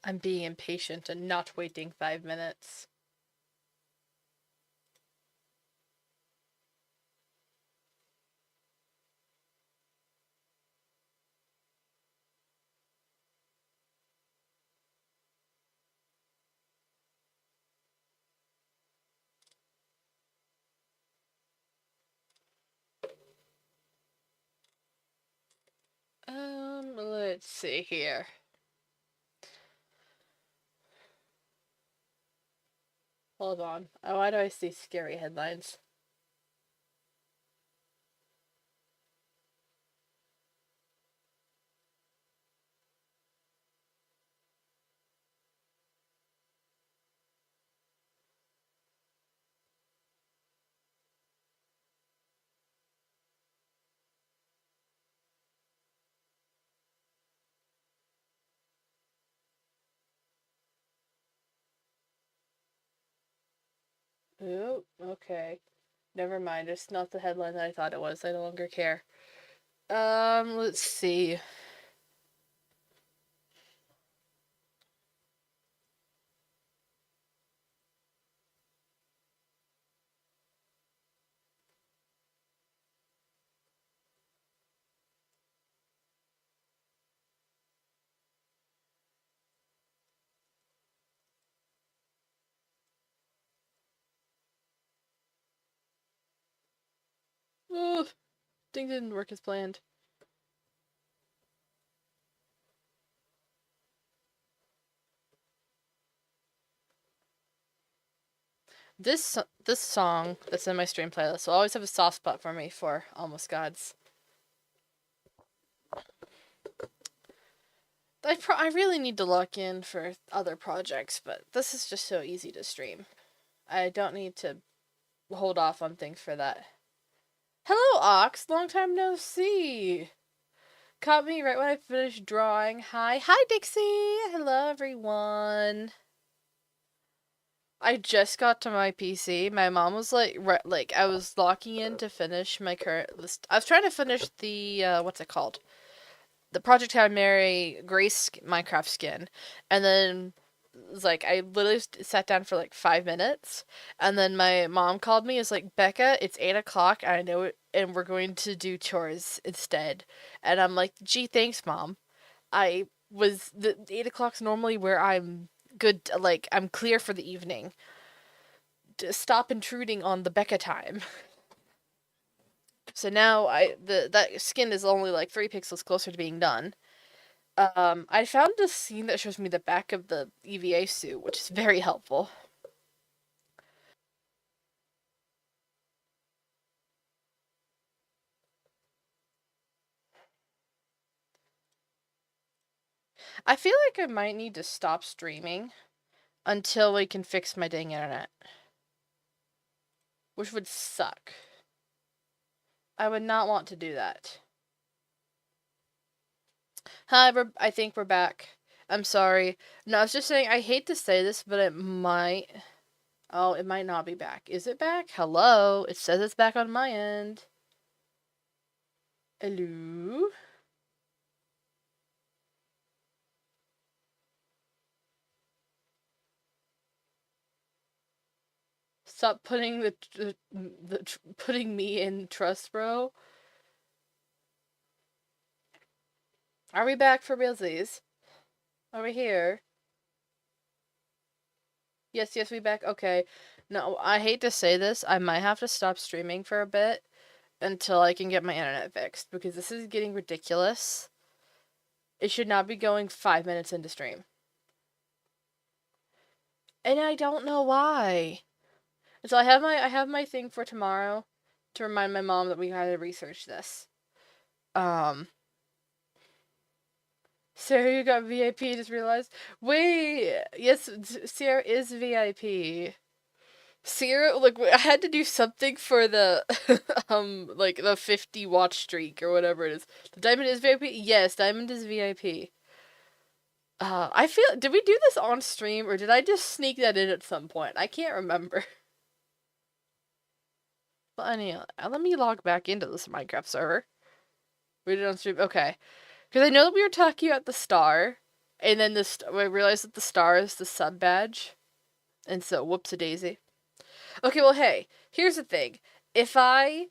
I'm being impatient and not waiting 5 minutes. Let's see here. Hold on. Oh, why do I see scary headlines? Oh, okay. Never mind. It's not the headline that I thought it was. I no longer care. Let's see. Oh, things didn't work as planned. This song that's in my stream playlist will always have a soft spot for me for Almost Gods. I really need to lock in for other projects, but this is just so easy to stream. I don't need to hold off on things for that. Hello, Ox. Long time no see. Caught me right when I finished drawing. Hi, Dixie. Hello, everyone. I just got to my PC. My mom was like, I was locking in to finish my current list. I was trying to finish the what's it called? The Project Hail Mary Grace Minecraft skin, and then it was like I literally sat down for like 5 minutes, and then my mom called me. It's like, Becca, it's 8 o'clock. I know it, and we're going to do chores instead. And I'm like, gee, thanks, mom. The 8 o'clock's normally where I'm good. Like I'm clear for the evening. Stop intruding on the Becca time. So now that skin is only like 3 pixels closer to being done. I found a scene that shows me the back of the EVA suit, which is very helpful. I feel like I might need to stop streaming until we can fix my dang internet. Which would suck. I would not want to do that. However, I think we're back. I'm sorry. No, I was just saying, I hate to say this, but it might... Oh, it might not be back. Is it back? Hello? It says it's back on my end. Hello? Stop putting putting me in trust, bro. Are we back for realsies? Are we here? Yes, we back. Okay. No, I hate to say this. I might have to stop streaming for a bit until I can get my internet fixed because this is getting ridiculous. It should not be going 5 minutes into stream. And I don't know why. So I have my thing for tomorrow to remind my mom that we gotta research this. Sarah, you got VIP, just realized. Wait, yes, Sarah is VIP. Sarah, like, I had to do something for the, like, the 50 watch streak or whatever it is. The Diamond is VIP? Yes, Diamond is VIP. I feel, did we do this on stream, or did I just sneak that in at some point? I can't remember. But anyway, let me log back into this Minecraft server. We did it on stream, okay. Because I know that we were talking about the star. And then I realized that the star is the sub badge. And so, whoops-a-daisy. Okay, well, hey, here's the thing. If I,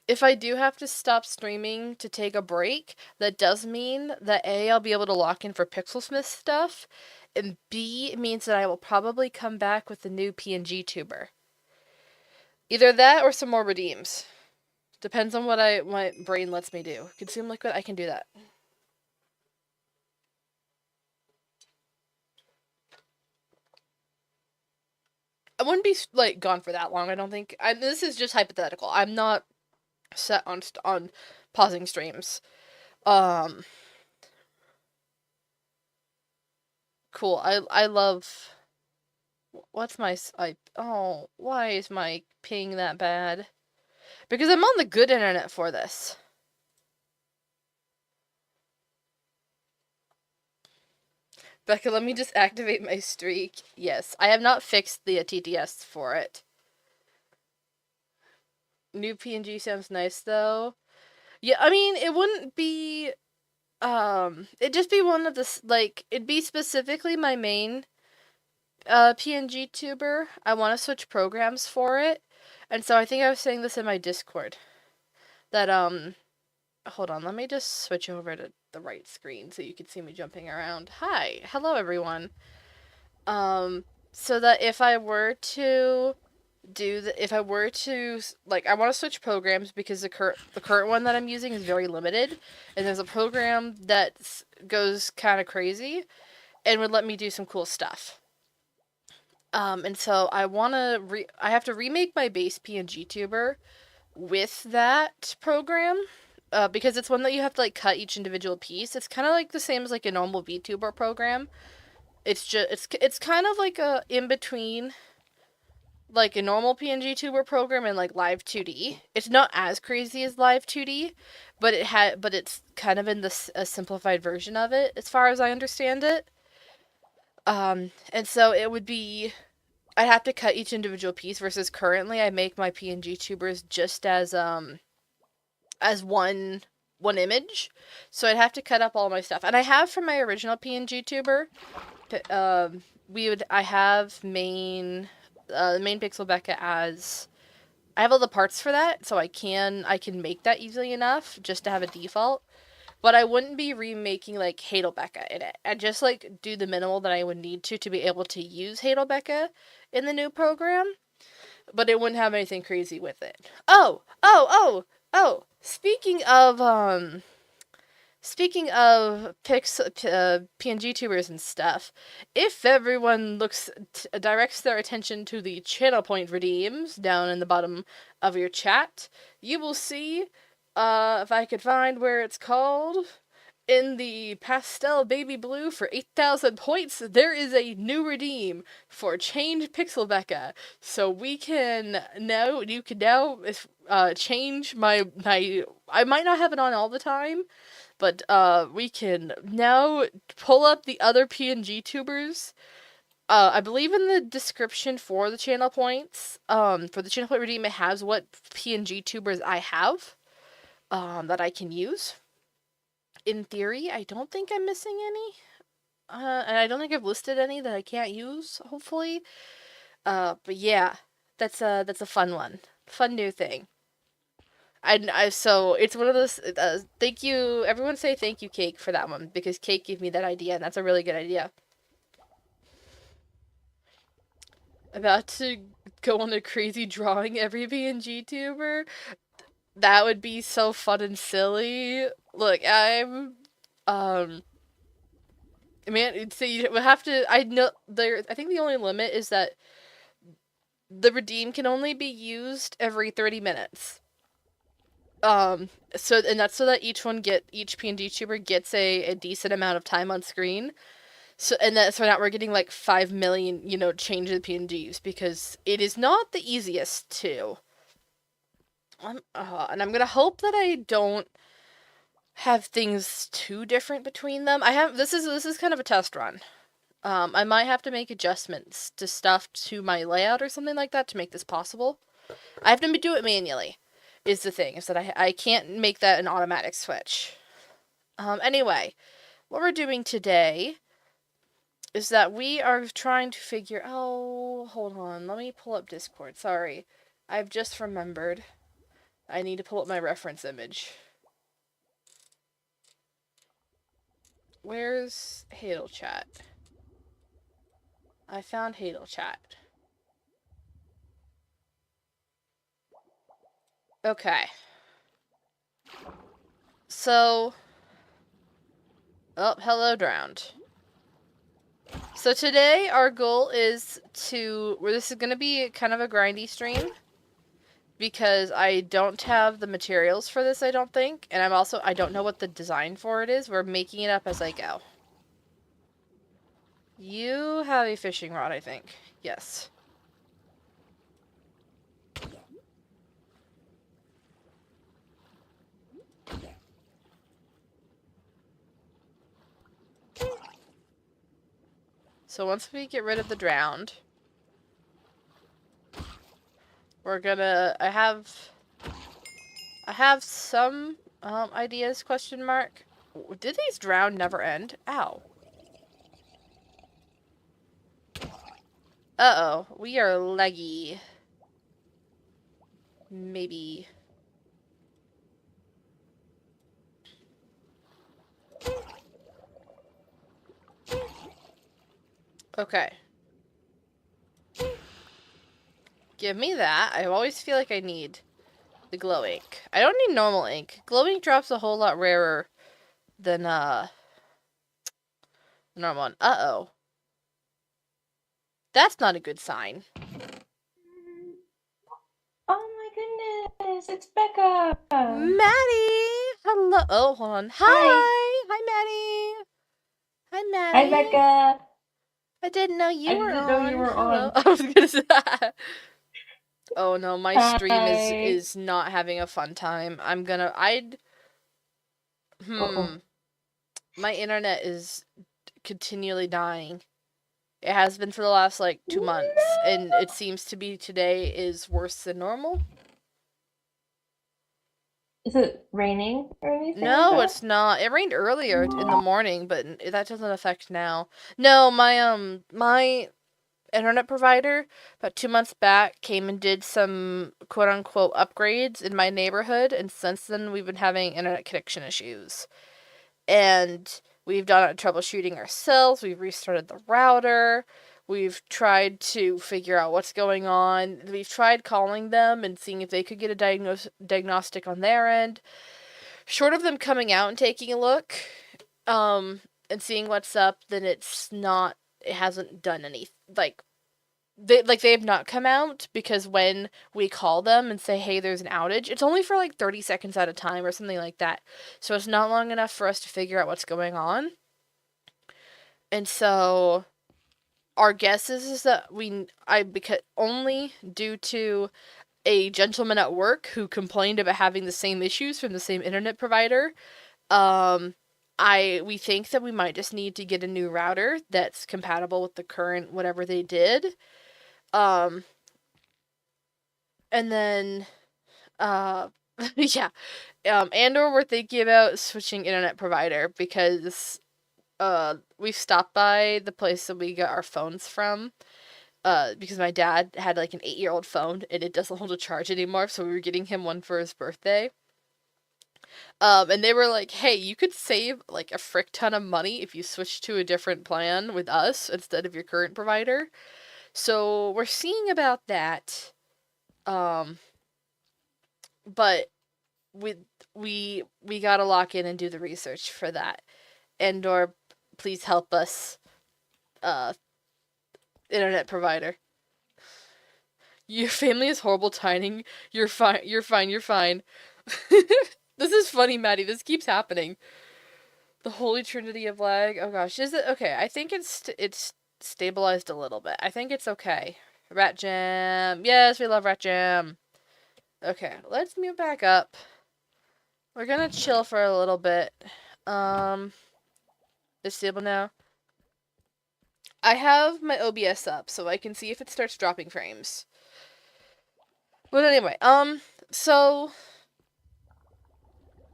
if I do have to stop streaming to take a break, that does mean that A, I'll be able to lock in for Pixelsmith stuff, and B, it means that I will probably come back with the new PNG tuber. Either that or some more redeems. Depends on what my brain lets me do. Consume liquid, I can do that. I wouldn't be like gone for that long. I don't think. This is just hypothetical. I'm not set on pausing streams. Um, cool. I love. What's my oh, why is my ping that bad? Because I'm on the good internet for this. Becca, let me just activate my streak. Yes, I have not fixed the TTS for it. New PNG sounds nice though. Yeah, I mean, it wouldn't be it'd just be one of the like it'd be specifically my main PNG tuber. I want to switch programs for it. And so I think I was saying this in my Discord that hold on, let me just switch over to the right screen so you can see me jumping around. Hi. Hello everyone. So that if I were to like, I want to switch programs because the current one that I'm using is very limited, and there's a program that goes kind of crazy and would let me do some cool stuff. And so I have to remake my base PNG tuber with that program, because it's one that you have to like cut each individual piece. It's kind of like the same as like a normal VTuber program. It's just it's kind of like a in between like a normal PNG tuber program and like Live 2D. It's not as crazy as Live 2D, but it's kind of in a simplified version of it as far as I understand it. And so it would be I'd have to cut each individual piece versus currently I make my PNG tubers just as one image. So I'd have to cut up all my stuff. And I have for my original PNG tuber, I have main Pixel Becca as I have all the parts for that, so I can make that easily enough just to have a default. But I wouldn't be remaking like Hadelbecca in it. I'd just like do the minimal that I would need to be able to use Hadelbecca in the new program. But it wouldn't have anything crazy with it. Oh! Speaking of PNG tubers and stuff, if everyone directs their attention to the channel point redeems down in the bottom of your chat, you will see, if I could find where it's called, in the pastel baby blue for 8,000 points, there is a new redeem for Change Pixel Becca. So you can now change my, I might not have it on all the time, but we can now pull up the other PNG tubers. I believe in the description for the channel points, for the channel point redeem, it has what PNG tubers I have, that I can use. In theory, I don't think I'm missing any. And I don't think I've listed any that I can't use, hopefully. But yeah, that's a fun one. Fun new thing. So it's one of those, thank you, everyone say thank you, Cake, for that one, because Cake gave me that idea, and that's a really good idea. About to go on a crazy drawing every PNG tuber? That would be so fun and silly. Look, man, so you would have to, I think the only limit is that the redeem can only be used every 30 minutes. And that's so that each PNG tuber gets a decent amount of time on screen. So now we're getting like 5 million, change of PNGs, because it is not the easiest to. And I'm gonna hope that I don't have things too different between them. This is kind of a test run. I might have to make adjustments to stuff to my layout or something like that to make this possible. I have to do it manually, is the thing, is that I can't make that an automatic switch. Anyway, what we're doing today is that we are trying to figure... Oh, hold on. Let me pull up Discord. Sorry. I've just remembered. I need to pull up my reference image. Where's Hadel Chat? I found Hadel Chat. Okay. So... Oh, hello, Drowned. So today our goal is to... This is going to be kind of a grindy stream. Because I don't have the materials for this, I don't think. And I don't know what the design for it is. We're making it up as I go. You have a fishing rod, I think. Yes. So once we get rid of the drowned, we're gonna... I have some ideas, question mark. Did these drown never end? Ow. Uh-oh. We are leggy. Maybe. Okay. Give me that. I always feel like I need the glow ink. I don't need normal ink. Glow ink drops a whole lot rarer than the normal one. Uh-oh. That's not a good sign. Oh my goodness, it's Becca! Maddie! Hello. Oh, hold on. Hi! Hi, Maddie! Hi, Maddie! Hi, Becca! I didn't know you were on. I didn't know you were on. I was gonna say that. Oh no, my stream is not having a fun time. My internet is continually dying. It has been for the last, 2 months, and it seems to be today is worse than normal. Is it raining or anything? No, it's not. It rained earlier in the morning, but that doesn't affect now. No, my internet provider about 2 months back came and did some quote-unquote upgrades in my neighborhood, and since then we've been having internet connection issues. And we've done troubleshooting ourselves, we've restarted the router, we've tried to figure out what's going on, we've tried calling them and seeing if they could get a diagnostic on their end. Short of them coming out and taking a look, and seeing what's up, then it hasn't done anything. They have not come out, because when we call them and say, hey, there's an outage, it's only for 30 seconds at a time or something like that. So it's not long enough for us to figure out what's going on. And so our guess is that because only due to a gentleman at work who complained about having the same issues from the same internet provider, we think that we might just need to get a new router that's compatible with the current whatever they did. And then, yeah. And/or we're thinking about switching internet provider, because, we've stopped by the place that we got our phones from, because my dad had, an 8-year-old phone, and it doesn't hold a charge anymore, so we were getting him one for his birthday. And they were like, hey, you could save, a frick ton of money if you switch to a different plan with us instead of your current provider. So we're seeing about that. But we gotta lock in and do the research for that. And/or please help us, internet provider. Your family is horrible timing. You're fine. You're fine. You're fine. This is funny, Maddie. This keeps happening. The holy trinity of lag. Oh gosh, is it okay? I think it's stabilized a little bit. I think it's okay. Rat Jam. Yes, we love Rat Jam. Okay, let's move back up. We're gonna chill for a little bit. It's stable now. I have my OBS up, so I can see if it starts dropping frames. But anyway, so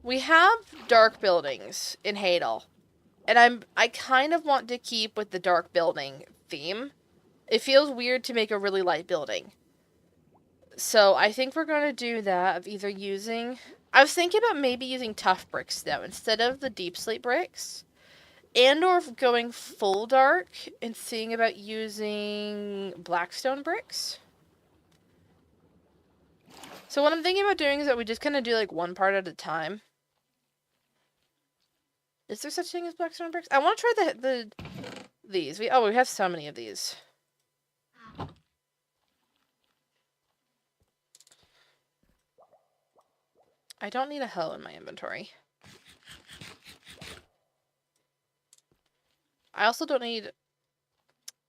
we have dark buildings in Hadel. And I kind of want to keep with the dark building theme. It feels weird to make a really light building. So I think we're going to do that of either using... I was thinking about maybe using tough bricks, though, instead of the deep slate bricks. And or going full dark and seeing about using blackstone bricks. So what I'm thinking about doing is that we just kind of do, like, one part at a time. Is there such thing as blackstone bricks? I want to try these. We have so many of these. I don't need a hoe in my inventory. I also don't need...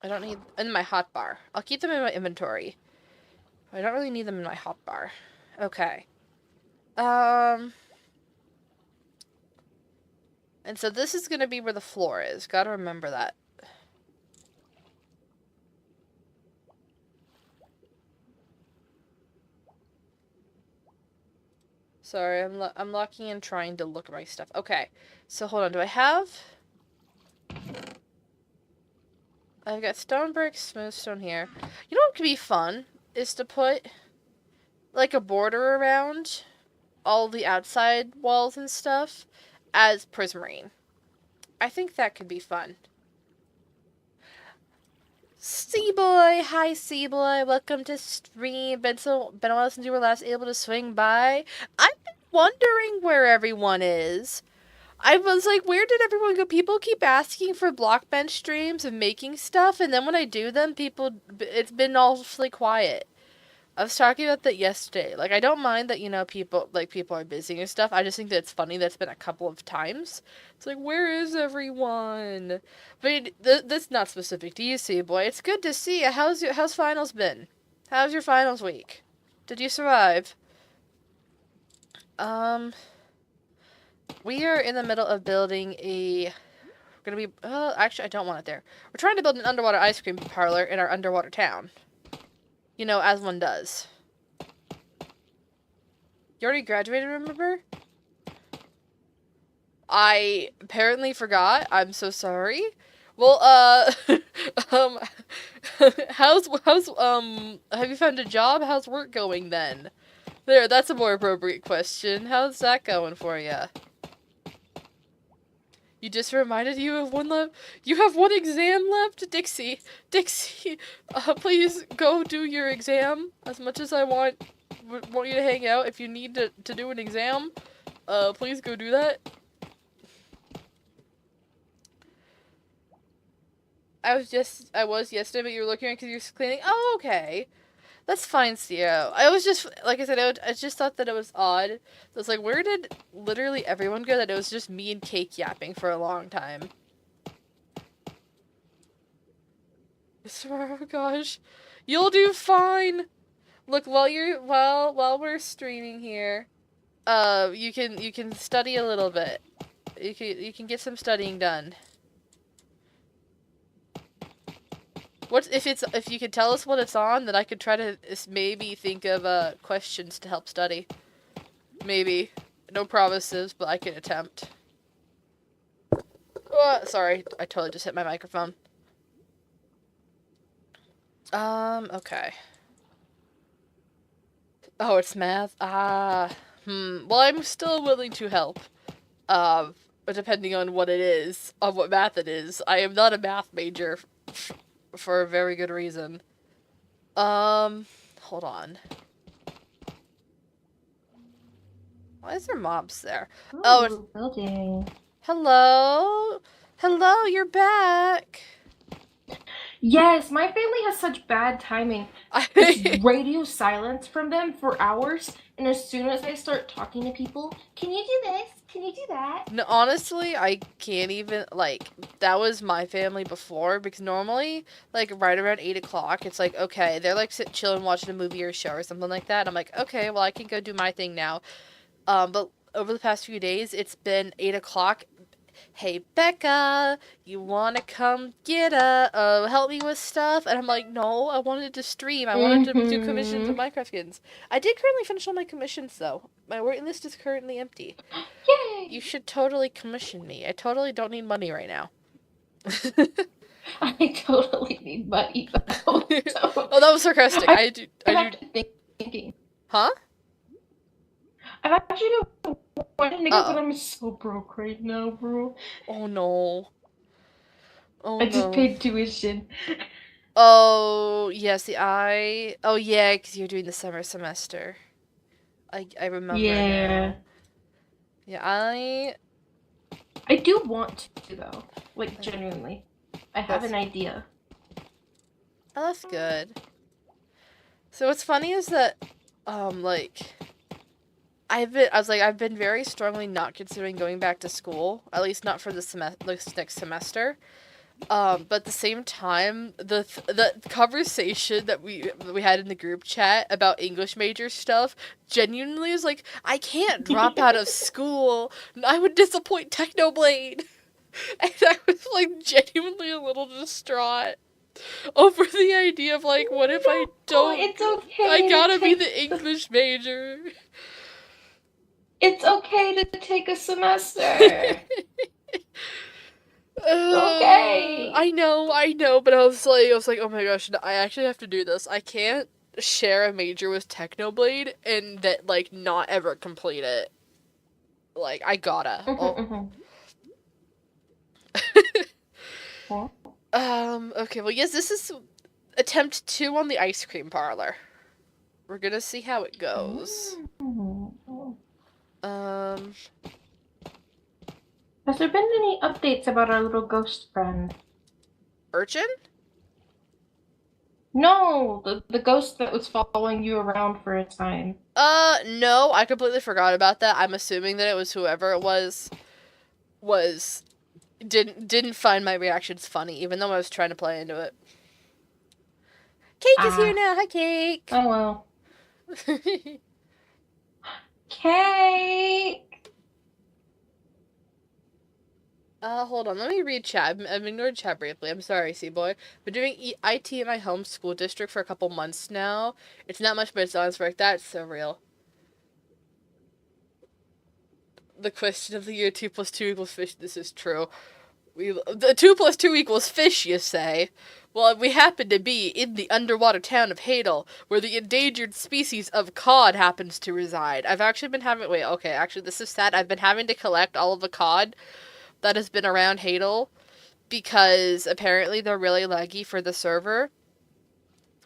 I don't need... in my hotbar. I'll keep them in my inventory. I don't really need them in my hotbar. Okay. And so this is going to be where the floor is. Gotta remember that. Sorry, I'm locking in trying to look at my stuff. Okay. So hold on. Do I have... I've got stone bricks, smooth stone here. You know what could be fun? Is to put, like, a border around all the outside walls and stuff as prismarine. I think that could be fun. Seaboy! Hi, Seaboy. Welcome to stream. Been a while since you were last able to swing by. I've been wondering where everyone is. I was like, where did everyone go? People keep asking for block bench streams of making stuff, and then when I do them, it's been awfully quiet. I was talking about that yesterday. Like, I don't mind that, people are busy and stuff. I just think that it's funny that it's been a couple of times. It's like, where is everyone? But that's not specific to you, Seaboy. It's good to see you. How's finals been? How's your finals week? Did you survive? We are in the middle of building actually, I don't want it there. We're trying to build an underwater ice cream parlor in our underwater town. As one does. You already graduated, remember? I apparently forgot. I'm so sorry. Well, have you found a job? How's work going then? There, that's a more appropriate question. How's that going for you? You just reminded you of one left. You have one exam left, Dixie. Dixie, please go do your exam. As much as I want you to hang out, if you need to do an exam, please go do that. I was yesterday, but you were looking at because you're cleaning. Oh, okay. That's fine, Theo. I was just, like I said, I just thought that it was odd. I was like, where did literally everyone go? That it was just me and Cake yapping for a long time. Oh gosh. You'll do fine. Look, while we're streaming here, you can study a little bit. You can get some studying done. If you could tell us what it's on, then I could try to maybe think of questions to help study. Maybe. No promises, but I can attempt. Oh, sorry, I totally just hit my microphone. Okay. Oh, it's math? Well, I'm still willing to help. Depending on what it is, on what math it is. I am not a math major. For a very good reason. Hold on. Why is there mobs there? Ooh, building. Hello? Hello, you're back. Yes, my family has such bad timing. It's radio silence from them for hours, and as soon as I start talking to people, can you do this? Can you do that? No, honestly, I can't even, that was my family before, because normally, right around 8 o'clock, it's like, okay, they're, chilling, watching a movie or a show or something like that, and I'm like, okay, well, I can go do my thing now. But over the past few days, it's been 8 o'clock, hey, Becca, you want to come get help me with stuff? And I'm like, no, I wanted to stream. I wanted to do commissions of Mm-hmm. Minecraft skins. I did currently finish all my commissions, though. My waiting list is currently empty. You Yay! should totally commission me. I totally don't need money right now. I totally need money though. So Oh, that was sarcastic. I'm I do. actually thinking. Huh? I've actually been wanting to go, but Uh-oh. I'm so broke right now, bro. Oh, no. Oh, I just no. paid tuition. Oh, yeah, see, Oh, yeah, because you're doing the summer semester. I remember Yeah. now. Yeah, I do want to though. Like genuinely. I have That's, an idea. oh, that's good. So what's funny is that, like, I've been very strongly not considering going back to school, at least not for this next semester. But at the same time, the conversation that we had in the group chat about English major stuff genuinely is like, I can't drop out of school. I would disappoint Technoblade. And I was like genuinely a little distraught over the idea of like, what if I Oh, don't? it's okay I to gotta be take the English major. it's okay to take a semester. Okay. I know, but I was like, oh my gosh, I actually have to do this. I can't share a major with Technoblade and that like not ever complete it. Like I gotta. Oh. Huh? Okay. Well, yes, this is attempt 2 on the ice cream parlor. We're gonna see how it goes. Mm. Um. Has there been any updates about our little ghost friend? Urchin? No, the ghost that was following you around for a time. No, I completely forgot about that. I'm assuming that it was whoever it was didn't find my reactions funny, even though I was trying to play into it. Cake is here Ah. now. Hi, Cake. Oh well. Cake. Hold on. Let me read chat. I've ignored chat briefly. I'm sorry, C-Boy. Been doing IT in my home school district for a couple months now. It's not much, but it's honest work. That's so real. The question of the year: 2 plus 2 equals fish. This is true. The 2 plus 2 equals fish, you say? Well, we happen to be in the underwater town of Hadel, where the endangered species of cod happens to reside. I've actually been having... Wait, okay, actually, this is sad. I've been having to collect all of the cod that has been around Hadel, because apparently they're really laggy for the server.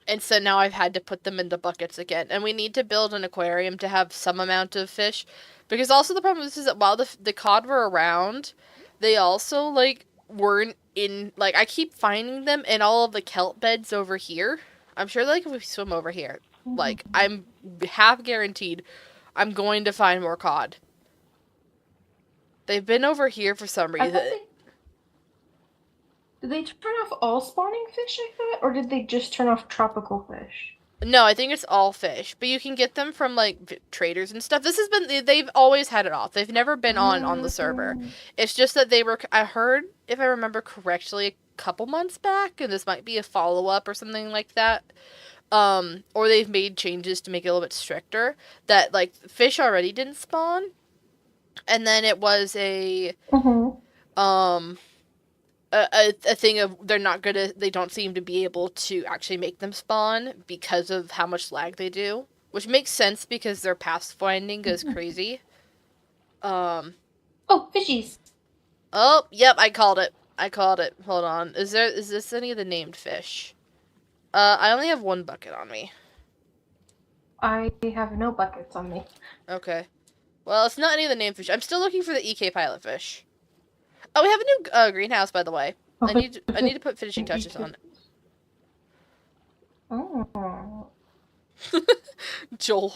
And so now I've had to put them into buckets again. And we need to build an aquarium to have some amount of fish. Because also the problem is that while the cod were around, they also, like, weren't in... Like, I keep finding them in all of the kelp beds over here. I'm sure, like, if we swim over here, like, I'm half guaranteed I'm going to find more cod. They've been over here for some reason. Did they turn off all spawning fish, I thought? Or did they just turn off tropical fish? No, I think it's all fish, but you can get them from like traders and stuff. This has been they've always had it off. They've never been on the server. It's just that they were I heard if I remember correctly a couple months back, and this might be a follow-up or something like that. Or they've made changes to make it a little bit stricter that like fish already didn't spawn. And then it was um a thing of they don't seem to be able to actually make them spawn because of how much lag they do, which makes sense because their pathfinding goes crazy. Oh, fishies. Oh, yep, I called it. Hold on. Is this any of the named fish? I only have 1 bucket on me. I have no buckets on me. Okay. Well, it's not any of the named fish. I'm still looking for the EK pilot fish. Oh, we have a new greenhouse, by the way. I need to put finishing touches on it. Oh. Joel.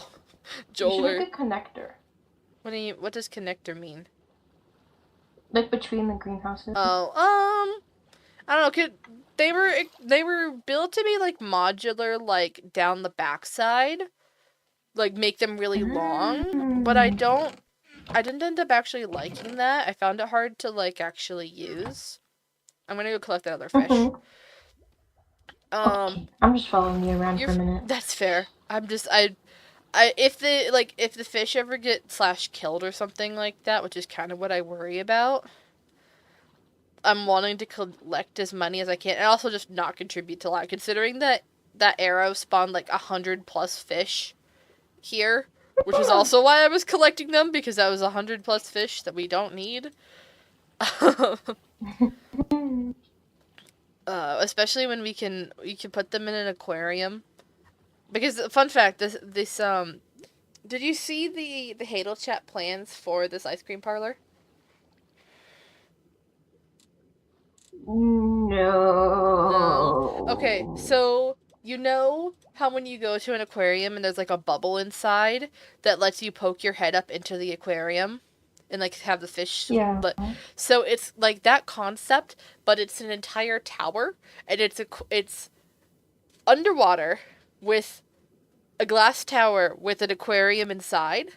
You should make a connector. What does connector mean? Like between the greenhouses. Oh, I don't know. They were built to be like modular, like down the backside, like make them really long. But I don't I didn't end up actually liking that. I found it hard to like actually use. I'm gonna go collect that other fish. Mm-hmm. Okay, I'm just following you around You're for a minute. that's fair. If the fish ever get /killed or something like that, which is kind of what I worry about. I'm wanting to collect as many as I can, and also just not contribute to lot. Considering that arrow spawned like 100+ fish here, which is also why I was collecting them, because that was 100+ fish that we don't need. Especially when we can put them in an aquarium. Because fun fact, this did you see the Hadel Chat plans for this ice cream parlor? No. Okay, No. so you know how when you go to an aquarium and there's like a bubble inside that lets you poke your head up into the aquarium and like have the fish, Yeah. but so it's like that concept, but it's an entire tower, and it's underwater with a glass tower with an aquarium inside.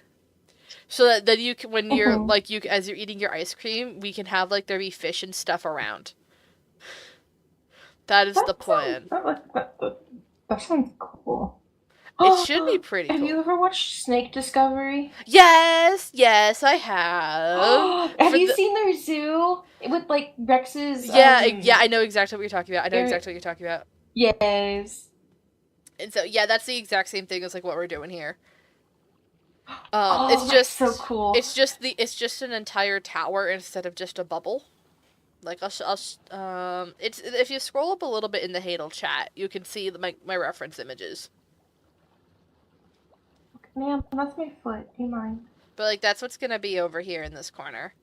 So that then you can, when you're Mm-hmm. like, you as you're eating your ice cream, we can have like there be fish and stuff around. That is the plan. That sounds cool. It should be pretty Have cool. you ever watched Snake Discovery? Yes, I have. Have you seen their zoo with like Rex's? Yeah, I know exactly what you're talking about. Yes. And so yeah, that's the exact same thing as like what we're doing here. Oh, It's that's so just cool. it's just an entire tower instead of just a bubble. Like it's if you scroll up a little bit in the Hadel chat, you can see my reference images. Man, that's my foot. Do you mind? But like that's what's gonna be over here in this corner.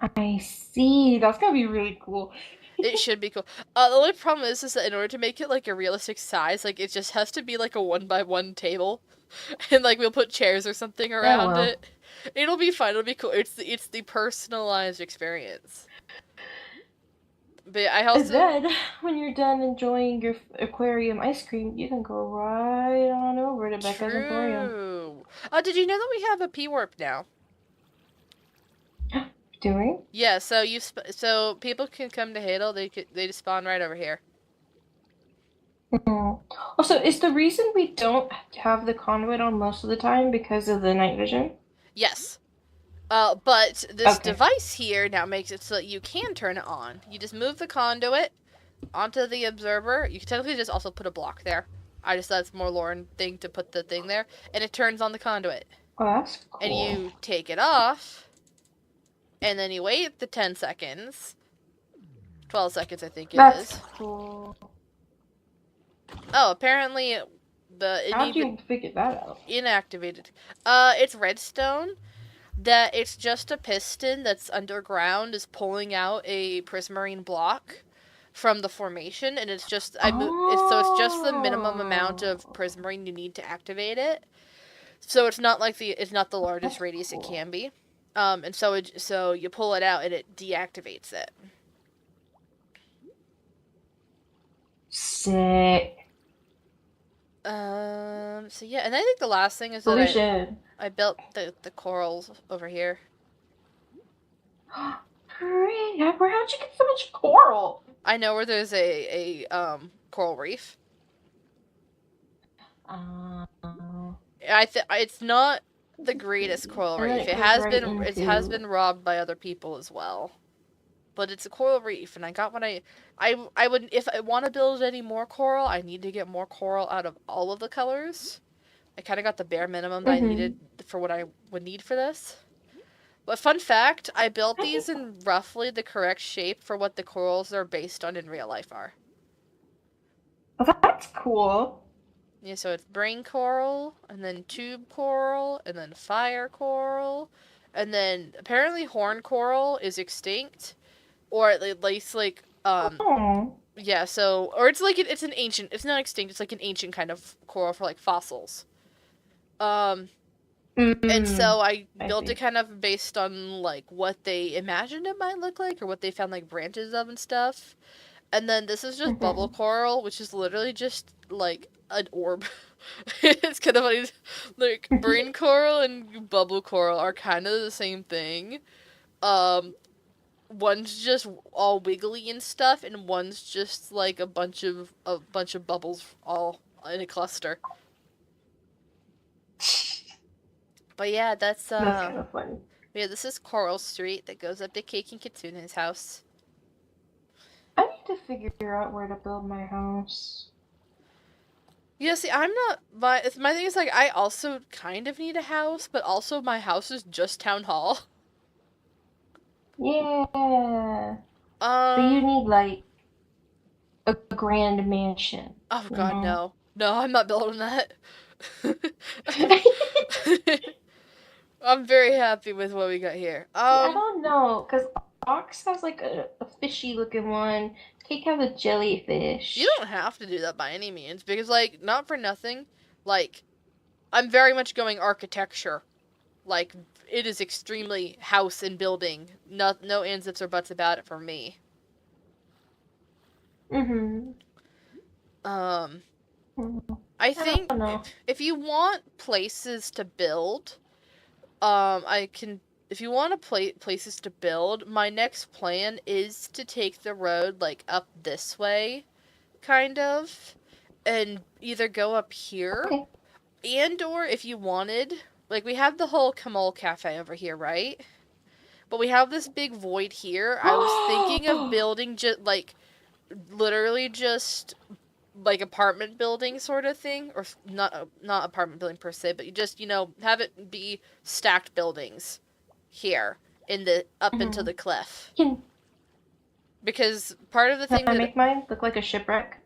I see. That's gonna be really cool. It should be cool. The only problem is that in order to make it like a realistic size, like it just has to be like a 1x1 table, and like we'll put chairs or something Yeah, around well. it. It'll be fun. It'll be cool. It's the personalized experience. But I And also then, when you're done enjoying your aquarium ice cream, you can go right on over to Becca's Emporium. true. Oh, did you know that we have a P warp now? Doing? Yeah. So so people can come to Hadel. They just spawn right over here. Mm-hmm. Also, is the reason we don't have the conduit on most of the time because of the night vision? Yes. But this Okay. device here now makes it so that you can turn it on. You just move the conduit onto the observer. You can technically just also put a block there. I just thought it's more Lauren thing to put the thing there, and it turns on the conduit. Oh, that's And cool. you take it off, and then you wait the 10 seconds. 12 seconds, I think it That's is. cool. Oh, apparently How'd you figure that out? inactivated. It's redstone. That it's just a piston that's underground is pulling out a prismarine block from the formation, and it's just it's just the minimum amount of prismarine you need to activate it. So it's not the largest That's radius cool. it can be. And so you pull it out and it deactivates it. Sick. So yeah, and I think the last thing is that We should. I built the corals over here. Pretty. How'd you get so much coral? I know where there's a coral reef. It's not the greatest coral reef. It has been robbed by other people as well. But it's a coral reef, and I got what I would, if I want to build any more coral, I need to get more coral out of all of the colors. I kind of got the bare minimum that I needed for what I would need for this. But fun fact, I built these in roughly the correct shape for what the corals are based on in real life are. Oh, that's cool. Yeah, so it's brain coral, and then tube coral, and then fire coral, and then apparently horn coral is extinct, or at least like yeah, so or it's like it's an ancient, it's not extinct, it's like an ancient kind of coral for like fossils. And so I built it kind of based on like what they imagined it might look like, or what they found like branches of and stuff. And then this is just bubble coral, which is literally just like an orb. It's kind of funny. Like, brain coral and bubble coral are kind of the same thing. Um, one's just all wiggly and stuff, and one's just like a bunch of bubbles all in a cluster. But yeah, That's kind of funny. yeah, this is Coral Street that goes up to Cake and Kitsune's house. I need to figure out where to build my house. Yeah, see, I'm not. My thing is like I also kind of need a house, but also my house is just town hall. Yeah. But you Um. need like a grand mansion, Oh you God, know? no, no, I'm not building that. I'm very happy with what we got here. See, I don't know, because Ox has like a fishy looking one. Cake has a You jellyfish. don't have to do that by any means because, like, not for nothing, like, I'm very much going architecture. Like, it is extremely house and building. No ands, ifs, or buts about it for me. Mm-hmm. Um, Mm-hmm. I I think don't know. if you want places to build, I can. If you want places to build, my next plan is to take the road like up this way, kind of, and either go up here, Okay. and or if you wanted, like we have the whole Kamal Cafe over here, right? But we have this big void here. I was thinking of building just like literally just like apartment building sort of thing, or not apartment building per se, but you just have it be stacked buildings here in the up into Mhm. the cliff. Can Because part of the can thing I that make mine look like a shipwreck?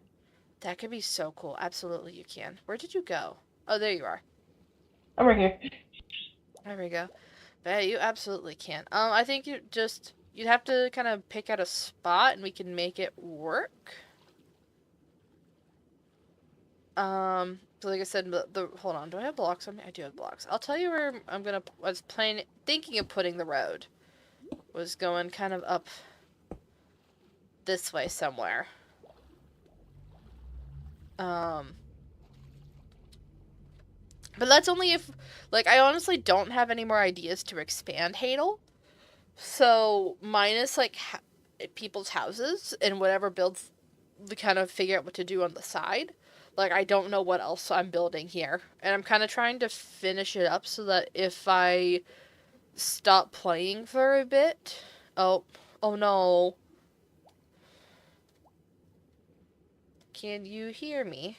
that could be so cool. Absolutely, you can. Where did you go? Oh, there you are. I'm right here. There we go. Yeah, you absolutely can. I think you'd have to kind of pick out a spot, and we can make it work. So like I said, hold on. Do I have blocks on me? I do have blocks. I'll tell you where I was thinking of putting the road. Was going kind of up this way somewhere. Um, but that's only if, like, I honestly don't have any more ideas to expand Hadel. So minus like people's houses and whatever builds, we kind of figure out what to do on the side. Like I don't know what else I'm building here, and I'm kind of trying to finish it up so that if I stop playing for a bit, oh, oh no, can you hear me?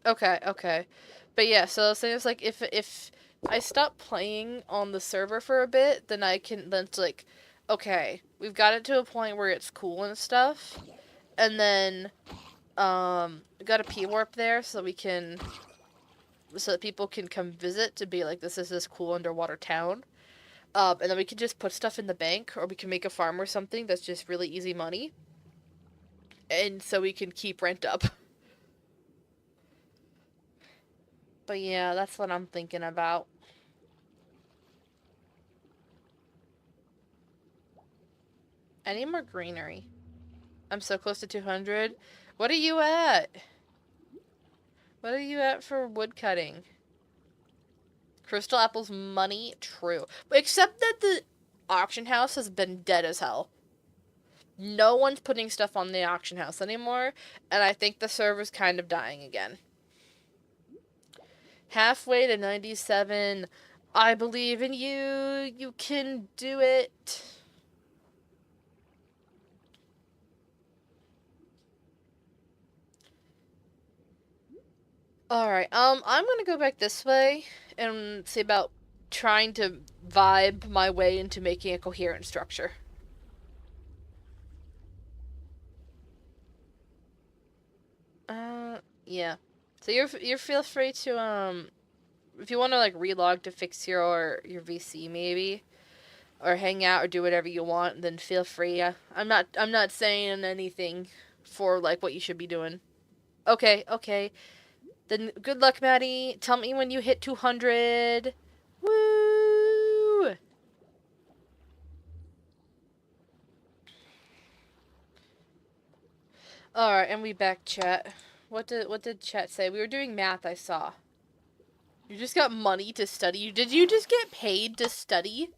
Okay, okay, but yeah. So the was saying is like if I stop playing on the server for a bit, then it's like, okay, we've got it to a point where it's cool and stuff, and then we got a P warp there so that people can come visit to be like this is this cool underwater town. And then we can just put stuff in the bank, or we can make a farm or something that's just really easy money, and so we can keep rent up. But yeah, that's what I'm thinking about. I need more greenery. I'm so close to 200. What are you at? What are you at for wood cutting? Crystal apples money? True. Except that the auction house has been dead as hell. No one's putting stuff on the auction house anymore, and I think the server's kind of dying again. Halfway to 97. I believe in you. You can do it. Alright, I'm gonna go back this way and see about trying to vibe my way into making a coherent structure. Yeah. So you're feel free to if you want to like relog to fix your VC maybe, or hang out or do whatever you want, then feel free. I'm not saying anything for like what you should be doing. Okay, okay. Then good luck, Maddie. Tell me when you hit 200. Woo! Alright, and we back, chat. What did chat say? We were doing math, I saw. You just got money to study? Did you just get paid to study?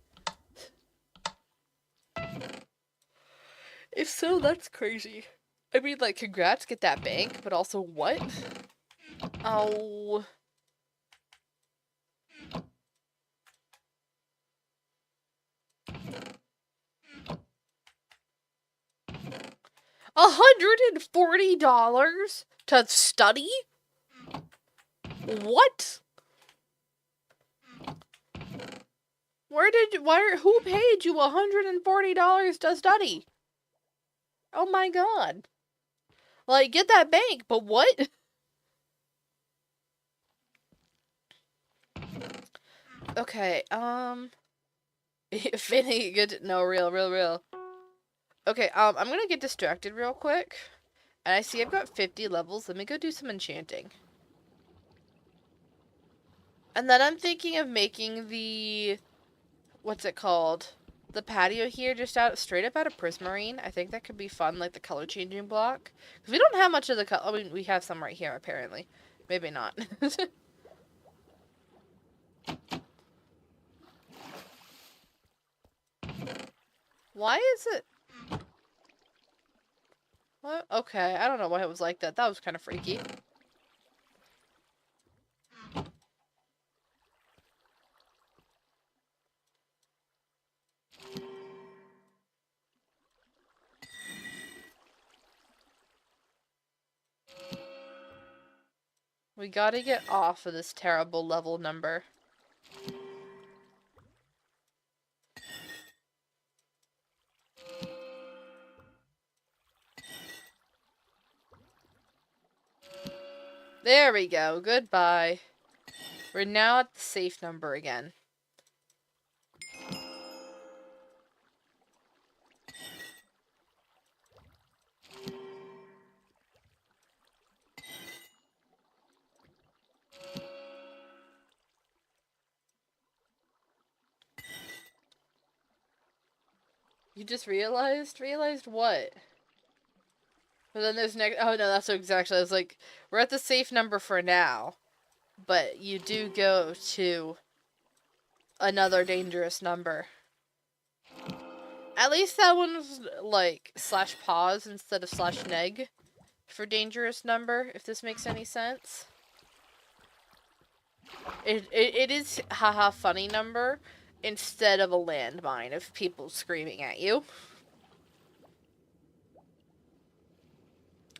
If so, that's crazy. I mean, like, congrats, get that bank, but also what? Oh. $140 to study? What? Who paid you $140 to study? Oh my god. Like, get that bank, but what? Okay, Finny, good, no, real. Okay, I'm gonna get distracted real quick. And I see I've got 50 levels. Let me go do some enchanting. And then I'm thinking of making the... What's it called? The patio here just straight up out of prismarine. I think that could be fun, like the color changing block. Because we don't have much of the color. I mean, we have some right here, apparently. Maybe not. Why is it... What? Okay, I don't know why it was like that. That was kind of freaky. We gotta get off of this terrible level number. There we go. Goodbye. We're now at the safe number again. You just realized? Realized what? But then there's next. Oh no, that's exactly. I was like, we're at the safe number for now, but you do go to another dangerous number. At least that one's like /pause instead of /neg for dangerous number. If this makes any sense. It is haha funny number instead of a landmine of people screaming at you.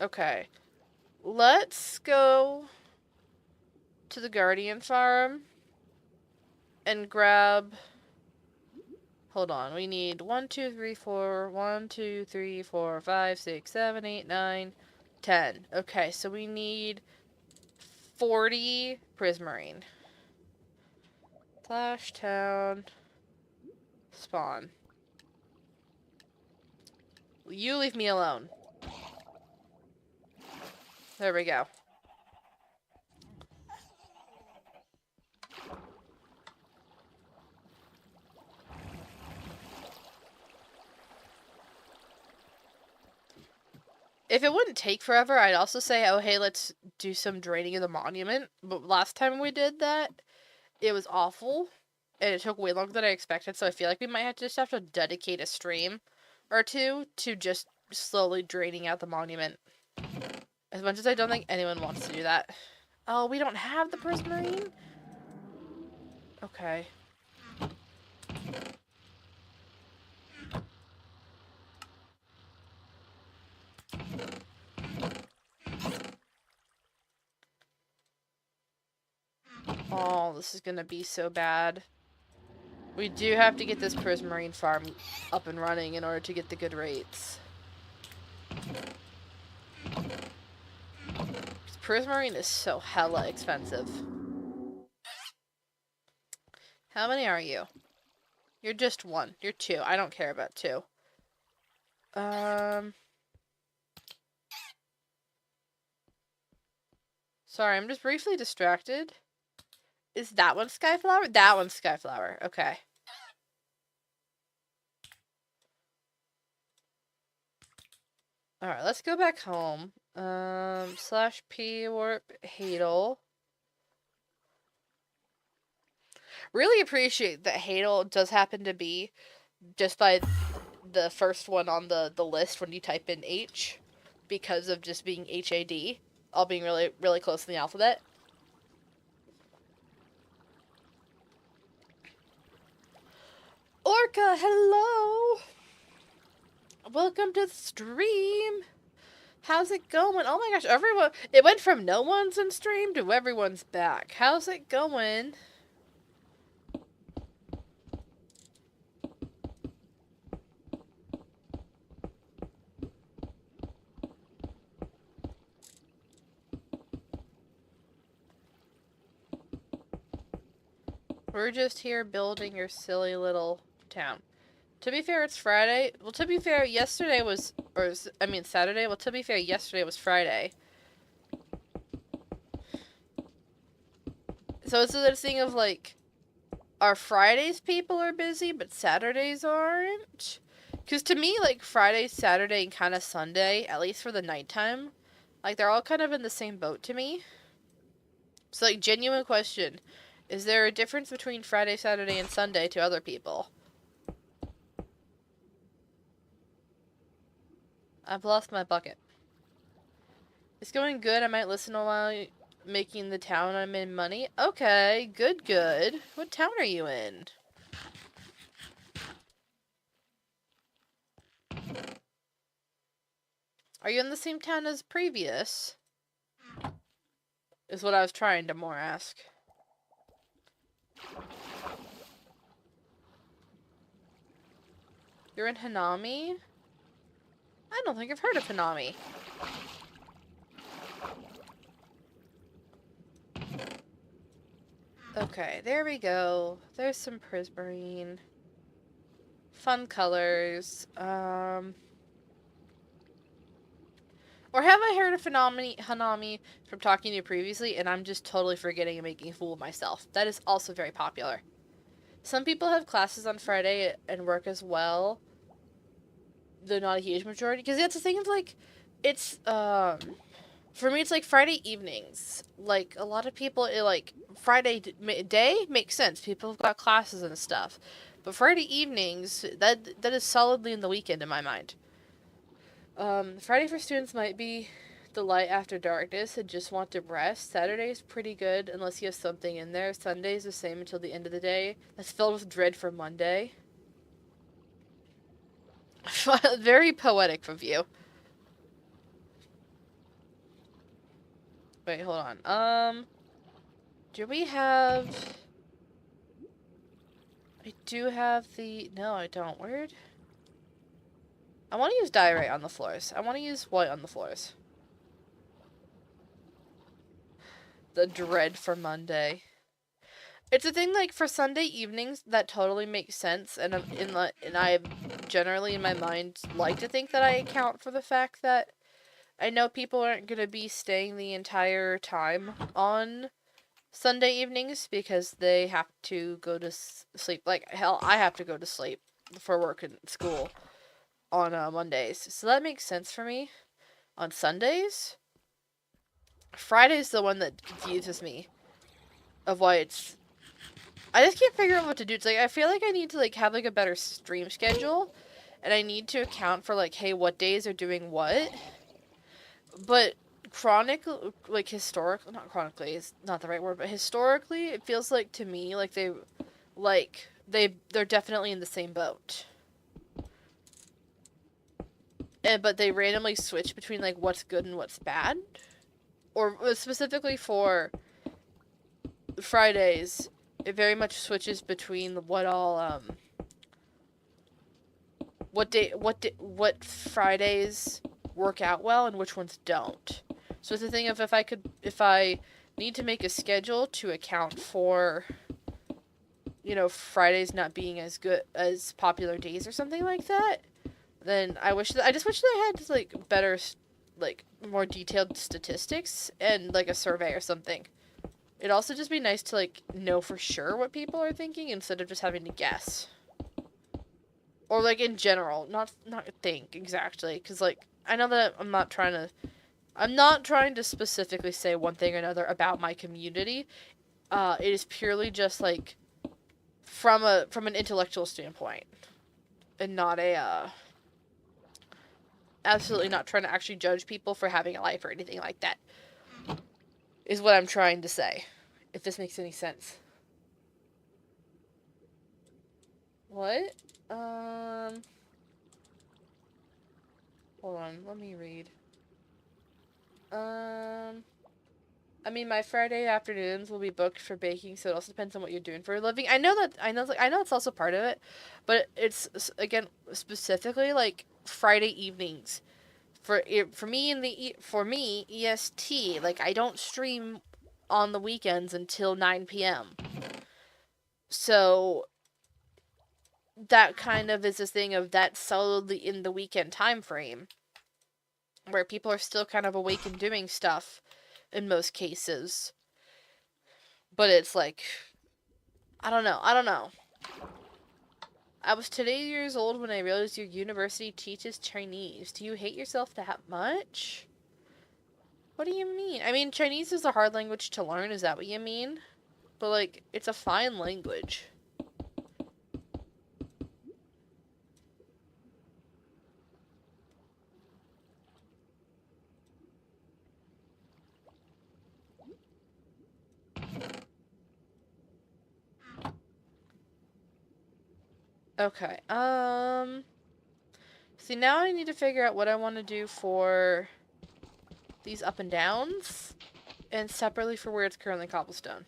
Okay. Let's go to the Guardian Farm and grab... Hold on, we need 1, 2, 3, 4, 1, 2, 3, 4, 5, 6, 7, 8, 9, 10. Okay, so we need 40 prismarine. Flash town. Spawn. You leave me alone. There we go. If it wouldn't take forever, I'd also say, oh, hey, let's do some draining of the monument. But last time we did that, it was awful. And it took way longer than I expected, so I feel like we might have to dedicate a stream or two to just slowly draining out the monument. As much as I don't think anyone wants to do that. Oh, we don't have the prismarine? Okay. Oh, this is gonna be so bad. We do have to get this prismarine farm up and running in order to get the good rates. Prismarine is so hella expensive. How many are you? You're just 1. You're 2. I don't care about 2. Sorry, I'm just briefly distracted. Is that one Skyflower? That one's Skyflower. Okay. Alright, let's go back home. Slash P warp Hadel. Really appreciate that Hadel does happen to be just by the first one on the list when you type in H, because of just being HAD, all being really, really close in the alphabet. Orca, hello! Welcome to the stream! How's it going? Oh my gosh, everyone... It went from no one's in stream to everyone's back. How's it going? We're just here building your silly little town. To be fair, it's Friday. Well, to be fair, yesterday was... Saturday. Well, to be fair, yesterday was Friday. So it's this thing of, like... Our Fridays people are busy, but Saturdays aren't? Because to me, like, Friday, Saturday, and kind of Sunday, at least for the nighttime, like, they're all kind of in the same boat to me. So, like, genuine question. Is there a difference between Friday, Saturday, and Sunday to other people? I've lost my bucket. It's going good. I might listen while making the town I'm in money. Okay, good, good. What town are you in? Are you in the same town as previous? Is what I was trying to more ask. You're in Hanami? I don't think I've heard of Hanami. Okay, there we go. There's some prismarine. Fun colors. Or have I heard of Hanami from talking to you previously, and I'm just totally forgetting and making a fool of myself? That is also very popular. Some people have classes on Friday and work as well. Though not a huge majority. Because that's the thing of, like, it's, for me, it's like Friday evenings. Like, a lot of people, Friday day makes sense. People have got classes and stuff. But Friday evenings, that is solidly in the weekend in my mind. Friday for students might be the light after darkness and just want to rest. Saturday's pretty good unless you have something in there. Sunday's the same until the end of the day. That's filled with dread for Monday. Very poetic of you. Wait, hold on. Do we have... I do have the... No, I don't. Weird. I want to use diorite on the floors. I want to use white on the floors. The dread for Monday. It's a thing, like, for Sunday evenings, that totally makes sense, and I generally, in my mind, like to think that I account for the fact that I know people aren't going to be staying the entire time on Sunday evenings because they have to go to sleep. Like, hell, I have to go to sleep for work and school on Mondays. So that makes sense for me. On Sundays, Friday's the one that confuses me of why it's... I just can't figure out what to do. It's like, I feel like I need to, like, have, like, a better stream schedule, and I need to account for, like, hey, what days are doing what. But not chronically is not the right word, but historically, it feels like to me like they're definitely in the same boat. But they randomly switch between, like, what's good and what's bad. Or specifically for Fridays, it very much switches between what Fridays work out well and which ones don't. So it's the thing of if I need to make a schedule to account for, you know, Fridays not being as good as popular days or something like that, then I just wish that I had, like, better, like, more detailed statistics and, like, a survey or something. It'd also just be nice to, like, know for sure what people are thinking instead of just having to guess. Or, like, in general, not think exactly, because, like, I know that I'm not trying to specifically say one thing or another about my community. It is purely just like from an intellectual standpoint, and not absolutely not trying to actually judge people for having a life or anything like that. Is what I'm trying to say. If this makes any sense. What? Hold on, let me read. I mean, my Friday afternoons will be booked for baking, so it also depends on what you're doing for a living. I know it's also part of it, but it's again specifically like Friday evenings. For me for me EST, like I don't stream on the weekends until 9 p.m. So that kind of is this thing of that solidly in the weekend time frame where people are still kind of awake and doing stuff in most cases. But it's like, I don't know. I was today years old when I realized your university teaches Chinese. Do you hate yourself that much? What do you mean? I mean, Chinese is a hard language to learn, is that what you mean? But, like, it's a fine language. Okay, see, now I need to figure out what I want to do for these up and downs, and separately for where it's currently cobblestone.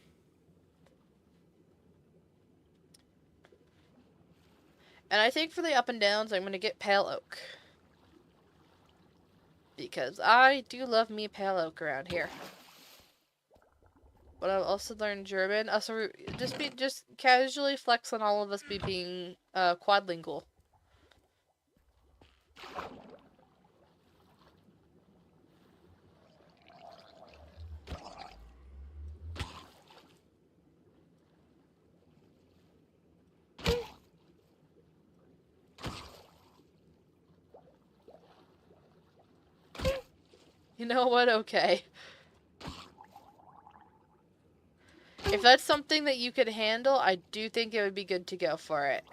And I think for the up and downs, I'm going to get pale oak. Because I do love me pale oak around here. But I've also learned German. Also, just casually flex on all of us being quadlingual. You know what? Okay. If that's something that you could handle, I do think it would be good to go for it.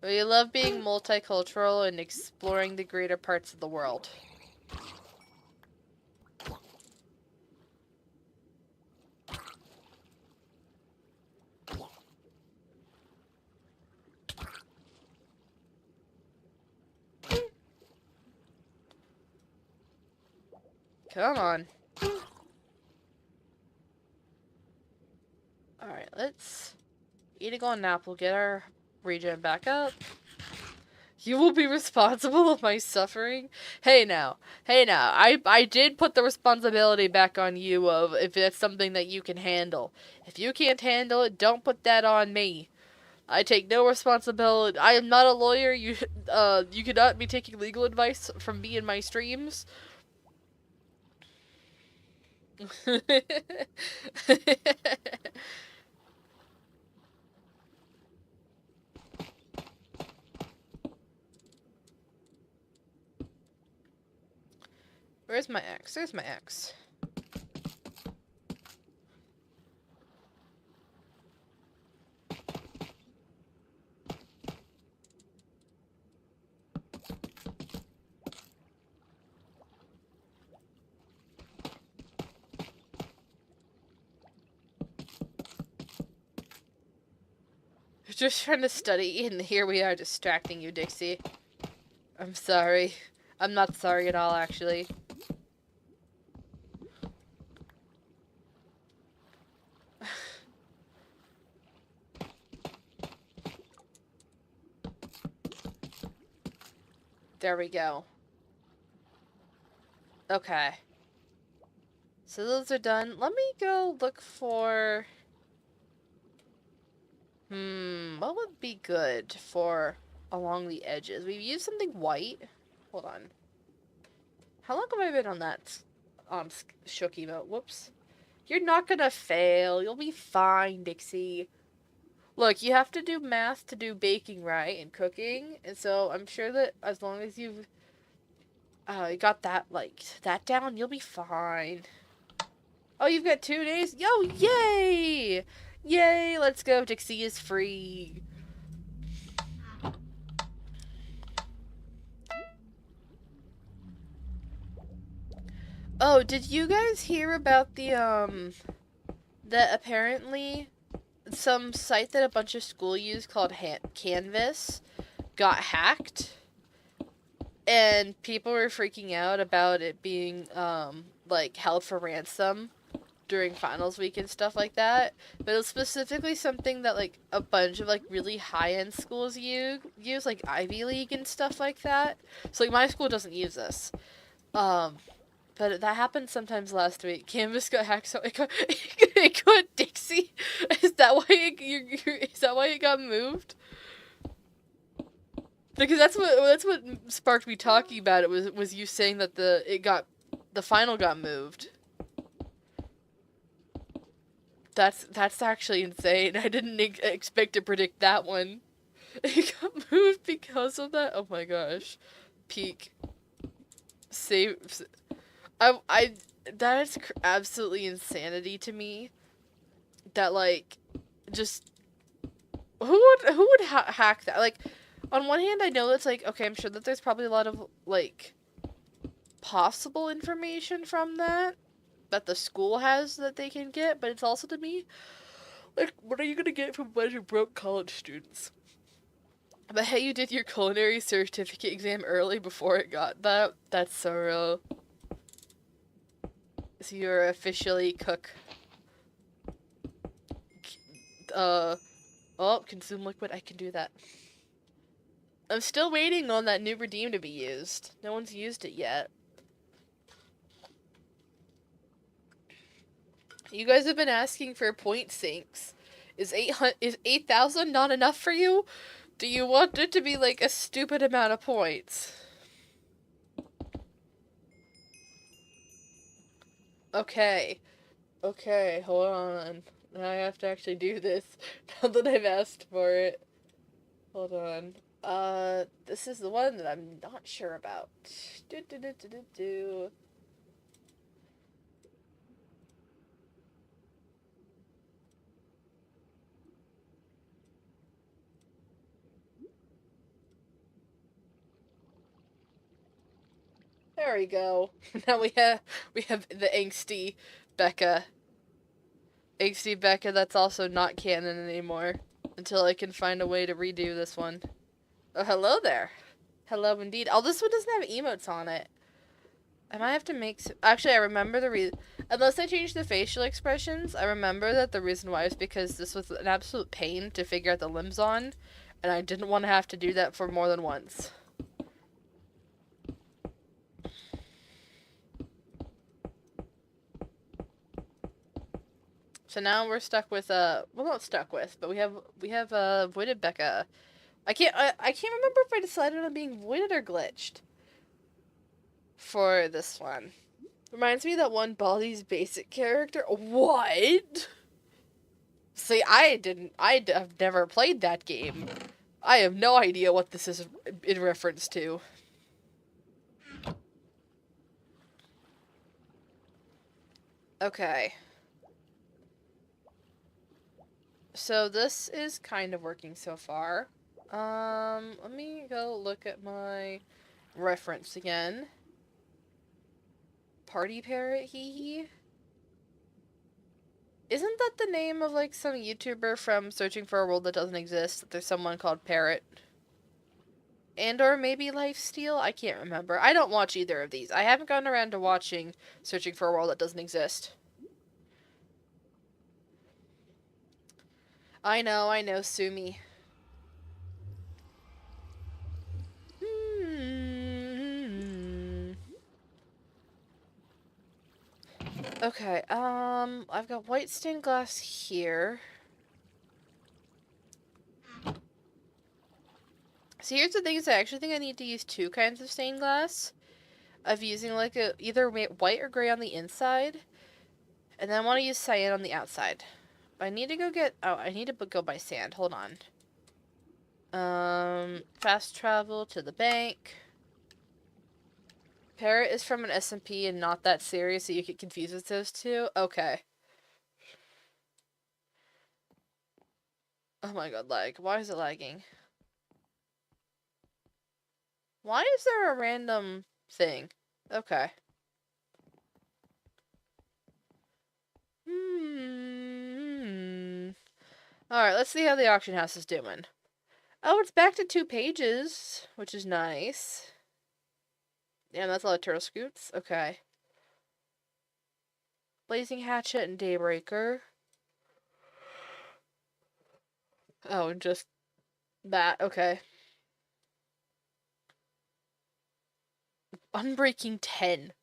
We love being multicultural and exploring the greater parts of the world. Come on. Alright, let's eat a golden apple, get our regen back up. You will be responsible of my suffering? Hey now. I did put the responsibility back on you of if it's something that you can handle. If you can't handle it, don't put that on me. I take no responsibility. I am not a lawyer. You cannot be taking legal advice from me in my streams. Where's my ex? There's my ex. Just trying to study, and here we are distracting you, Dixie. I'm sorry. I'm not sorry at all, actually. There we go. Okay. So those are done. Let me go look for... what would be good for along the edges? We've used something white. Hold on. How long have I been on that shook emote? Whoops. You're not gonna fail. You'll be fine, Dixie. Look, you have to do math to do baking right and cooking, and so I'm sure that as long as you've You got that, like, that down? You'll be fine. Oh, you've got 2 days? Yo, yay! Yay, let's go. Dixie is free. Oh, did you guys hear about that apparently some site that a bunch of school use called Canvas got hacked? And people were freaking out about it being, like, held for ransom during finals week and stuff like that. But it was specifically something that, like, a bunch of, like, really high-end schools use, like Ivy League and stuff like that. So, like, my school doesn't use this. But that happened sometimes last week. Canvas got hacked, so it got Dixie. Is that why is that why it got moved? Because that's what sparked me talking about it was you saying that the final got moved. That's actually insane. I didn't expect to predict that one. It got moved because of that. Oh my gosh, peak save. I that is absolutely insanity to me. That, like, just who would hack that? Like, on one hand, I know that's, like, okay, I'm sure that there's probably a lot of, like, possible information from that the school has that they can get, but it's also, to me, like, what are you gonna get from a bunch of broke college students? But hey, you did your culinary certificate exam early before it got that. That's so real. So you're officially cook. Oh, consume liquid. I can do that. I'm still waiting on that new redeem to be used. No one's used it yet. You guys have been asking for point sinks. Is 8,000 not enough for you? Do you want it to be, like, a stupid amount of points? Okay. Okay, hold on. Now I have to actually do this. Now that I've asked for it. Hold on. This is the one that I'm not sure about. Do, do, do, do, do, do. There we go. Now we have the angsty Becca. Angsty Becca that's also not canon anymore. Until I can find a way to redo this one. Oh, hello there. Hello indeed. Oh, this one doesn't have emotes on it. I might have to make... Actually, I remember the reason... Unless I change the facial expressions, I remember that the reason why is because this was an absolute pain to figure out the limbs on. And I didn't want to have to do that for more than once. So now we're stuck with well, not stuck with, but we have voided Becca. I can't remember if I decided on being voided or glitched for this one. Reminds me of that one Baldi's Basic character. What? See, I've never played that game. I have no idea what this is in reference to. Okay. So this is kind of working so far. Let me go look at my reference again. Party Parrot, hee hee. Isn't that the name of, like, some YouTuber from Searching for a World That Doesn't Exist? There's someone called Parrot. And or maybe Lifesteal? I can't remember. I don't watch either of these. I haven't gotten around to watching Searching for a World That Doesn't Exist. I know, sue me. Okay, I've got white stained glass here. So here's the thing is I actually think I need to use two kinds of stained glass. Of using, like, either white or gray on the inside. And then I want to use cyan on the outside. I need to go get... Oh, I need to go buy sand. Hold on. Fast travel to the bank. Parrot is from an SMP and not that serious, so you get confused with those two? Okay. Oh my god, lag. Why is it lagging? Why is there a random thing? Okay. Alright, let's see how the auction house is doing. Oh, it's back to 2 pages, which is nice. Damn, that's a lot of turtle scoots. Okay. Blazing Hatchet and Daybreaker. Oh, and just that. Okay. Unbreaking 10.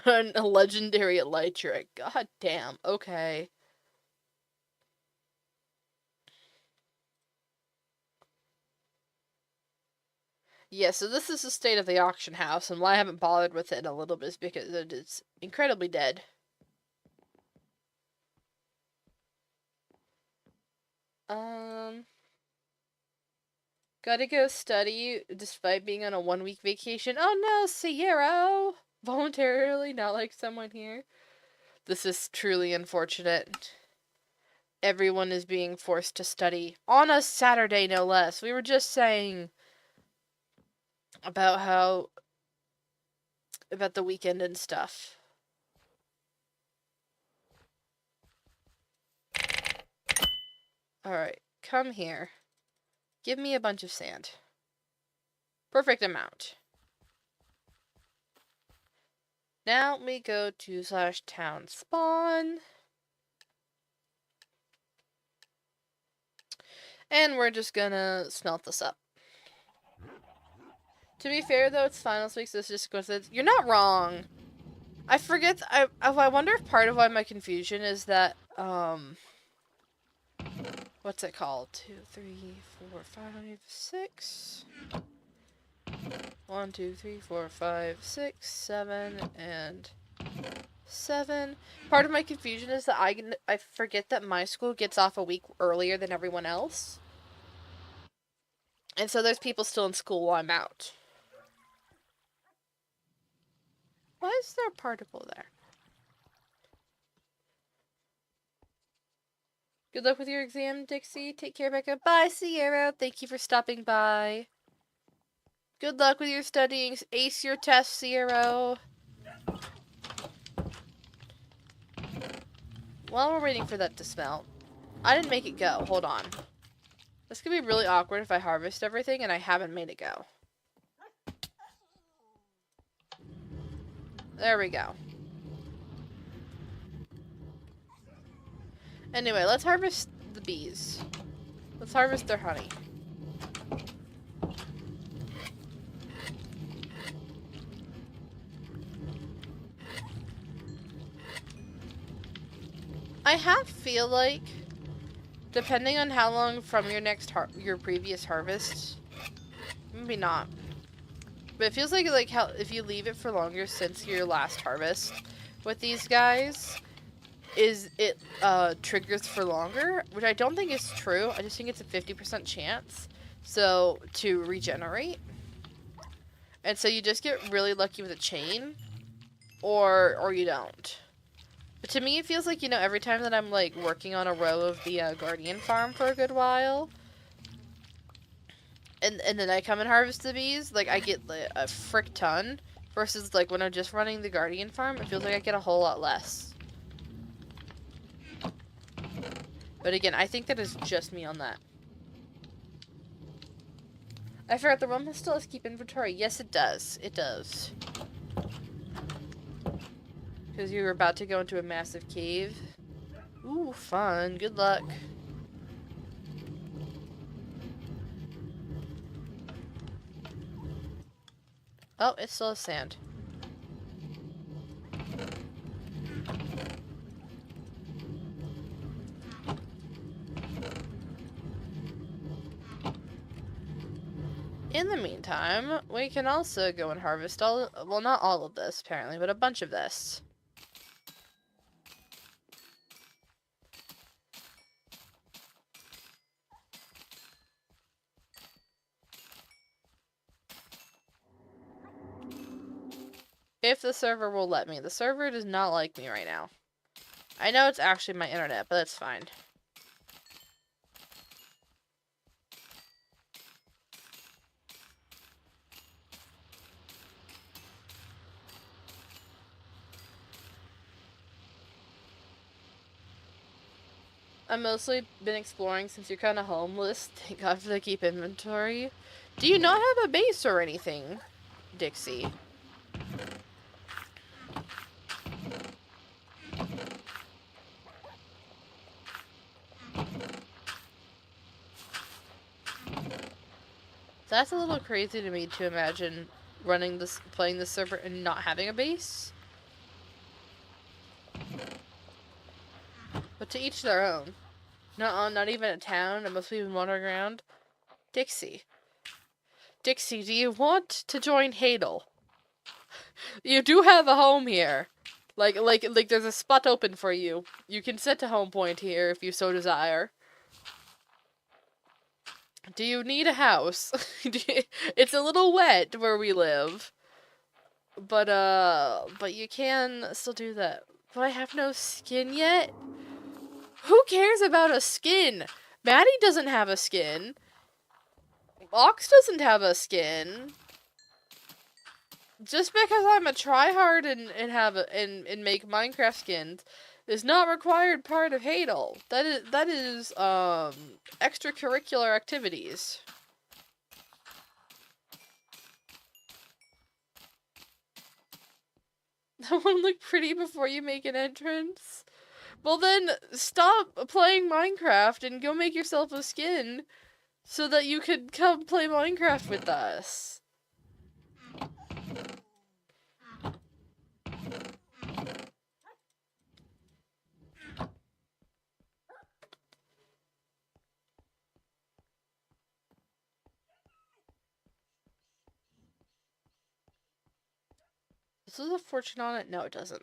A legendary Elytra. God damn. Okay. Yeah, so this is the state of the auction house, and why I haven't bothered with it in a little bit is because it is incredibly dead. Gotta go study despite being on a 1-week vacation. Oh no, Sierra! Voluntarily, not like someone here. This is truly unfortunate. Everyone is being forced to study on a Saturday, no less. We were just saying about the weekend and stuff. Alright, come here. Give me a bunch of sand. Perfect amount. Now we go to /town spawn. And we're just gonna smelt this up. To be fair, though, it's finals week, so this just goes. You're not wrong. I forget. I wonder if part of why my confusion is that what's it called? 2, 3, 4, 5, 6. 1, 2, 3, 4, 5, 6, 7, and 7. Part of my confusion is that I forget that my school gets off a week earlier than everyone else, and so there's people still in school while I'm out. Why is there a particle there? Good luck with your exam, Dixie. Take care, Becca. Bye, Sierra. Thank you for stopping by. Good luck with your studying. Ace your test, Sierra. While we're waiting for that to smelt, I didn't make it go. Hold on. This could be really awkward if I harvest everything and I haven't made it go. There we go. Anyway, let's harvest the bees. Let's harvest their honey. I feel like, depending on how long from your your previous harvest, maybe not, but it feels like how if you leave it for longer since your last harvest with these guys, it triggers for longer, which I don't think is true. I just think it's a 50% chance to regenerate, and so you just get really lucky with a chain, or you don't. But to me, it feels like, every time that I'm, like, working on a row of the Guardian farm for a good while, and then I come and harvest the bees, like, I get like, a frick ton, versus, like, when I'm just running the Guardian farm, it feels like I get a whole lot less. But again, I think that is just me on that. I forgot the room still has keep inventory. Yes, it does. It does. Because you were about to go into a massive cave. Ooh, fun. Good luck. Oh, it still has sand. In the meantime, we can also go and harvest well, not all of this, apparently, but a bunch of this. If the server will let me. The server does not like me right now. I know it's actually my internet, but that's fine. I've mostly been exploring since you're kind of homeless. Thank God for the keep inventory. Do you not have a base or anything, Dixie? That's a little crazy to me to imagine running this, playing this server and not having a base. But to each their own. Not even a town. It must be even wandering around. Dixie. Dixie, do you want to join Hadel? You do have a home here. Like, there's a spot open for you. You can set a home point here if you so desire. Do you need a house? It's a little wet where we live. But you can still do that. But I have no skin yet? Who cares about a skin? Maddie doesn't have a skin. Ox doesn't have a skin. Just because I'm a tryhard and make Minecraft skins is not required part of Hadel. That is extracurricular activities. I want to look pretty before you make an entrance. Well then, stop playing Minecraft and go make yourself a skin so that you could come play Minecraft with us. Does this have a fortune on it? No, it doesn't.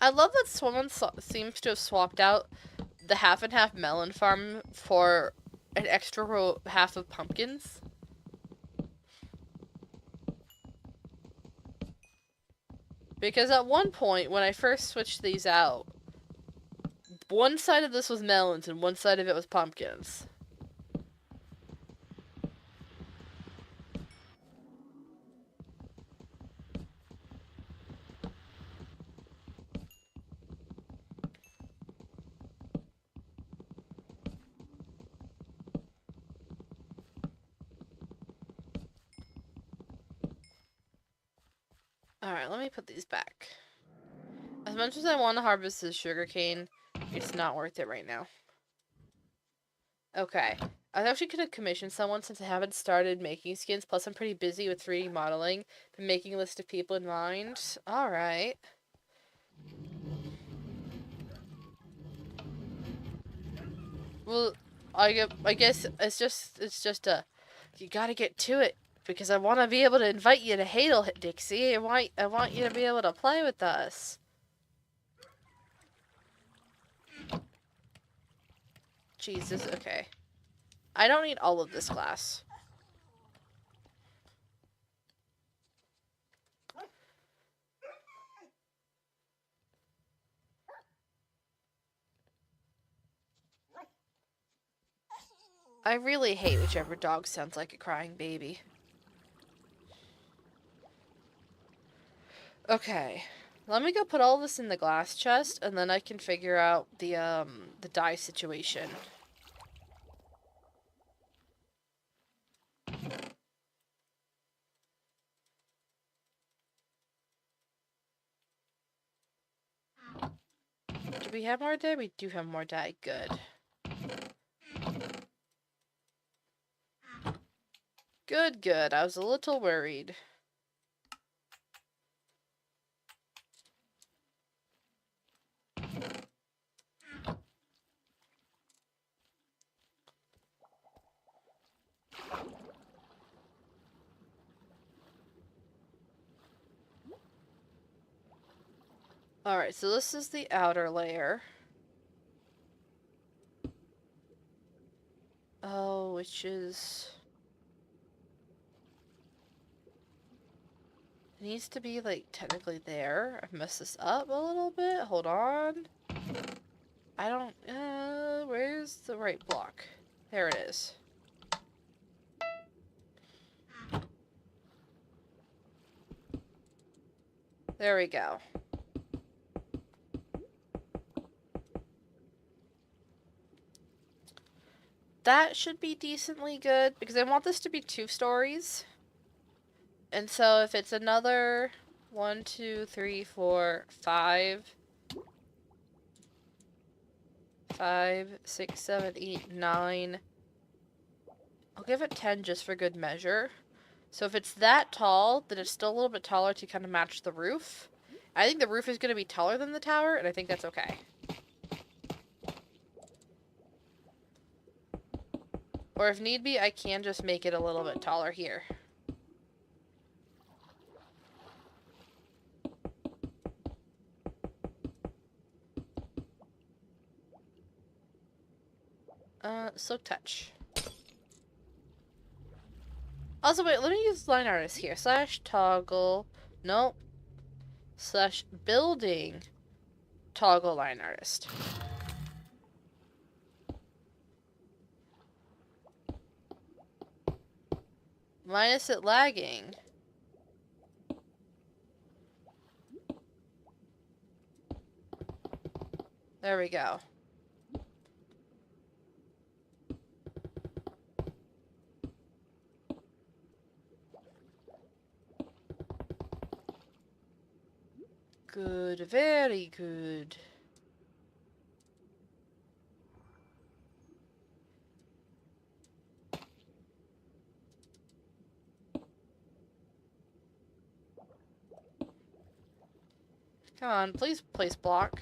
I love that someone seems to have swapped out the half and half melon farm for an extra half of pumpkins. Because at one point, when I first switched these out, one side of this was melons and one side of it was pumpkins. Alright, let me put these back. As much as I want to harvest this sugarcane, it's not worth it right now. Okay. I was actually going to commission someone since I haven't started making skins, plus I'm pretty busy with 3D modeling and making a list of people in mind. Alright. Well, I guess it's just a, you gotta get to it. Because I want to be able to invite you to Hadel, Dixie. I want you to be able to play with us. Jesus, okay. I don't need all of this glass. I really hate whichever dog sounds like a crying baby. Okay. Let me go put all this in the glass chest, and then I can figure out the dye situation. Do we have more dye? We do have more dye. Good. Good, good. I was a little worried. Alright, so this is the outer layer. Oh, which is... It needs to be, like, technically there. I've messed this up a little bit. Hold on. I don't, where's the right block? There it is. There we go. That should be decently good, because I want this to be 2 stories. And so if it's another 1, 2, 3, 4, 5, 6, 7, 8, 9. I'll give it 10 just for good measure. So if it's that tall, then it's still a little bit taller to kind of match the roof. I think the roof is going to be taller than the tower, and I think that's okay. Or if need be, I can just make it a little bit taller here. Silk touch. Also, wait, let me use line artist here. / toggle. Nope. / building toggle line artist. Minus it lagging. There we go. Good, very good. Come on, please place block.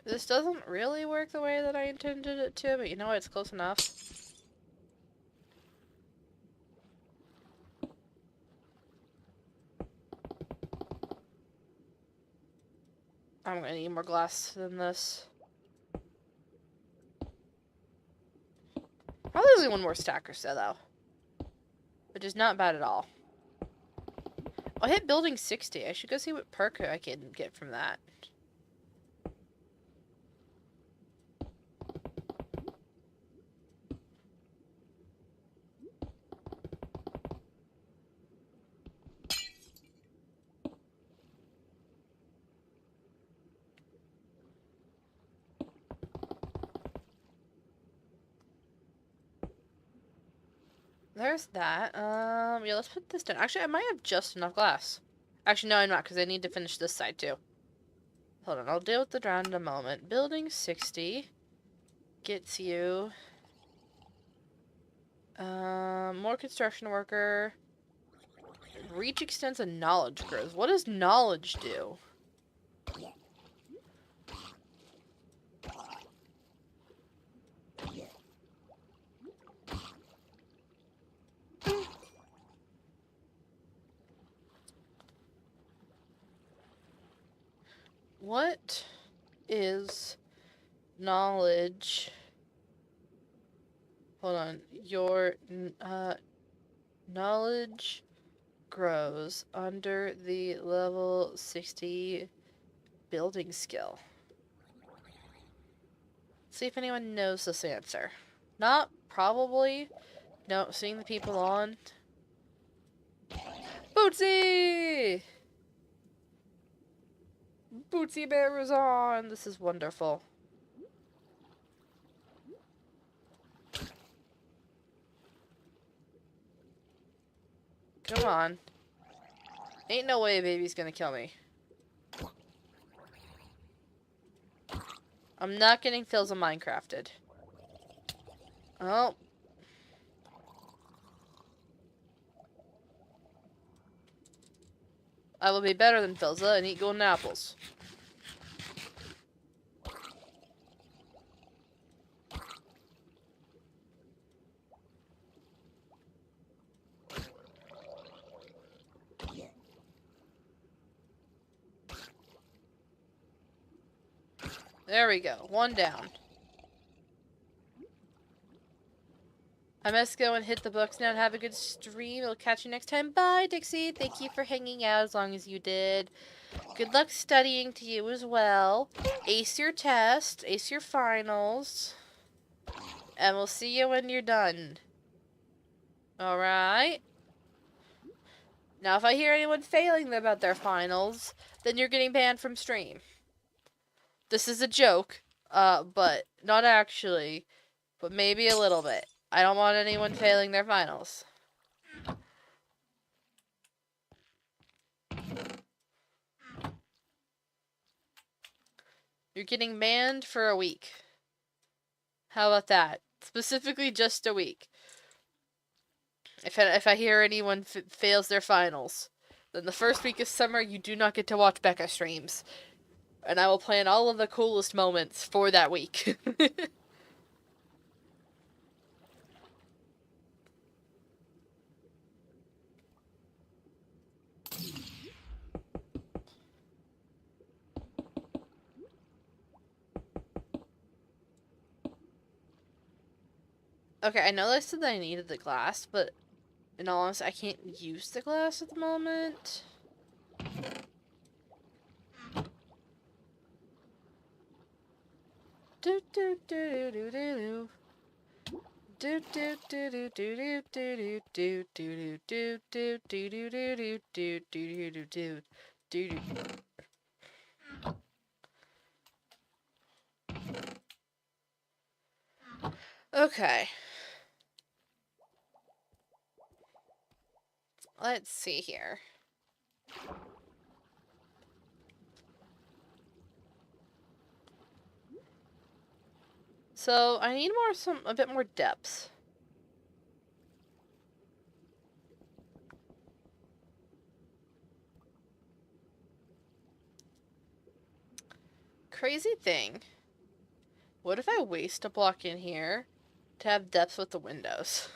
This doesn't really work the way that I intended it to, but you know what? It's close enough. I'm gonna need more glass than this. Probably only one more stack or so, though. Which is not bad at all. I hit building 60. I should go see what perk I can get from that. There's that. Yeah, let's put this down. Actually, I might have just enough glass. Actually, no, I'm not, because I need to finish this side, too. Hold on, I'll deal with the ground in a moment. Building 60 gets you... more construction worker. Reach extends and knowledge grows. What does knowledge do? What is knowledge? Hold on. Your knowledge grows under the level 60 building skill. See if anyone knows this answer. Not probably. No, seeing the people on. Bootsy! Bootsy Bear is on! This is wonderful. Come on. Ain't no way a baby's gonna kill me. I'm not getting Phil's Minecrafted. Oh. I will be better than Philza and eat golden apples. There we go. One down. I must go and hit the books now and have a good stream. I'll catch you next time. Bye, Dixie. Thank you for hanging out as long as you did. Good luck studying to you as well. Ace your test. Ace your finals. And we'll see you when you're done. Alright? Now, if I hear anyone failing about their finals, then you're getting banned from stream. This is a joke, but not actually, but maybe a little bit. I don't want anyone failing their finals. You're getting banned for a week. How about that? Specifically just a week. If I hear anyone fails their finals, then the first week of summer you do not get to watch Becca streams. And I will plan all of the coolest moments for that week. Okay, I know I said that I needed the glass, but in all honesty, I can't use the glass at the moment. Do do do do do do. Do do do do do do do do do do do do do do do do do do do do. Okay. Let's see here. So I need a bit more depth. Crazy thing. What if I waste a block in here to have depth with the windows?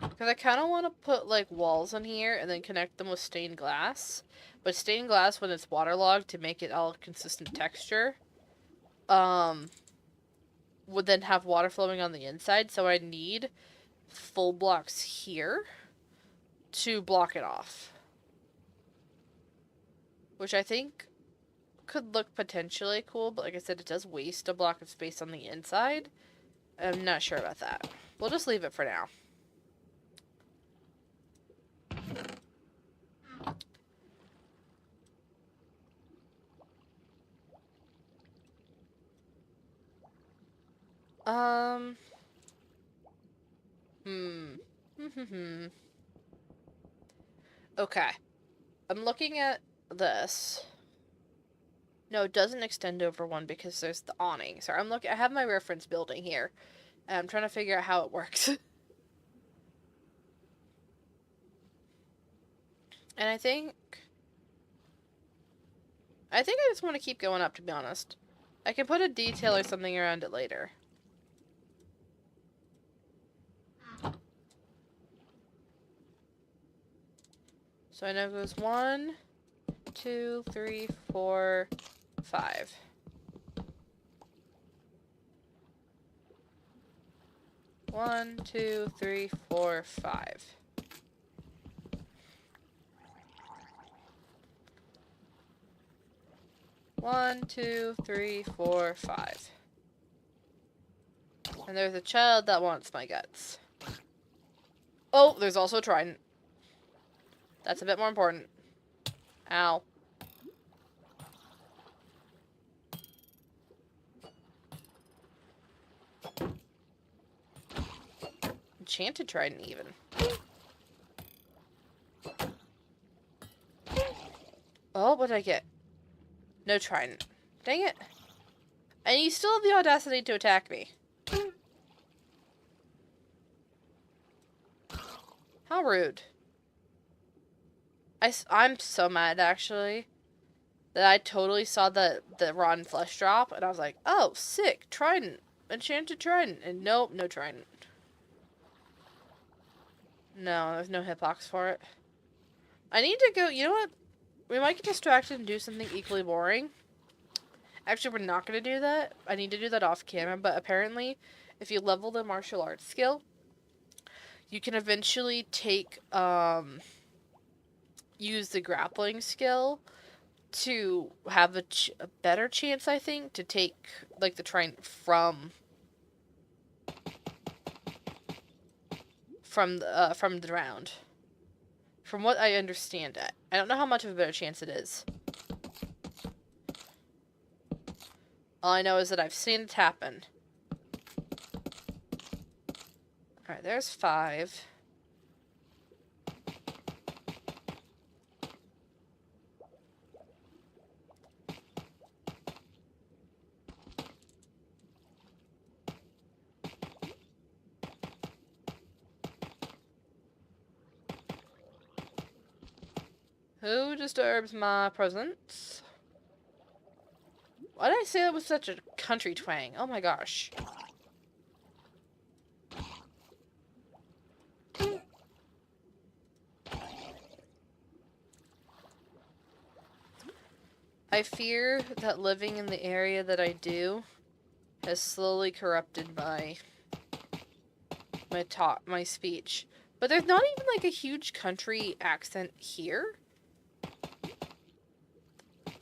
Because I kind of want to put, like, walls in here and then connect them with stained glass. But stained glass, when it's waterlogged, to make it all consistent texture, would then have water flowing on the inside. So I need full blocks here to block it off. Which I think could look potentially cool, but like I said, it does waste a block of space on the inside. I'm not sure about that. We'll just leave it for now. Okay. I'm looking at this. No, it doesn't extend over one because there's the awning. So I have my reference building here. And I'm trying to figure out how it works. And I think I just want to keep going up, to be honest. I can put a detail or something around it later. So I know it goes 1, 2, 3, 4, 5. One, 2, 3, 4, 5. One, 2, 3, 4, 5. And there's a child that wants my guts. Oh, there's also a trident. That's a bit more important. Ow. Enchanted trident, even. Oh, what did I get? No trident. Dang it. And you still have the audacity to attack me. How rude. I'm so mad, actually. that I totally saw the rotten flesh drop, and I was like, oh, sick, trident, enchanted trident, and nope, no trident. No, there's no hitbox for it. I need to go, you know what? We might get distracted and do something equally boring. Actually, we're not going to do that. I need to do that off camera, but apparently, if you level the martial arts skill, you can eventually take, use the grappling skill to have a better chance, I think, to take, like, the trident from the round. From what I understand it. I don't know how much of a better chance it is. All I know is that I've seen it happen. Alright, there's 5. Who disturbs my presence? Why did I say that with such a country twang? Oh my gosh. I fear that living in the area that I do has slowly corrupted my speech. But there's not even like a huge country accent here.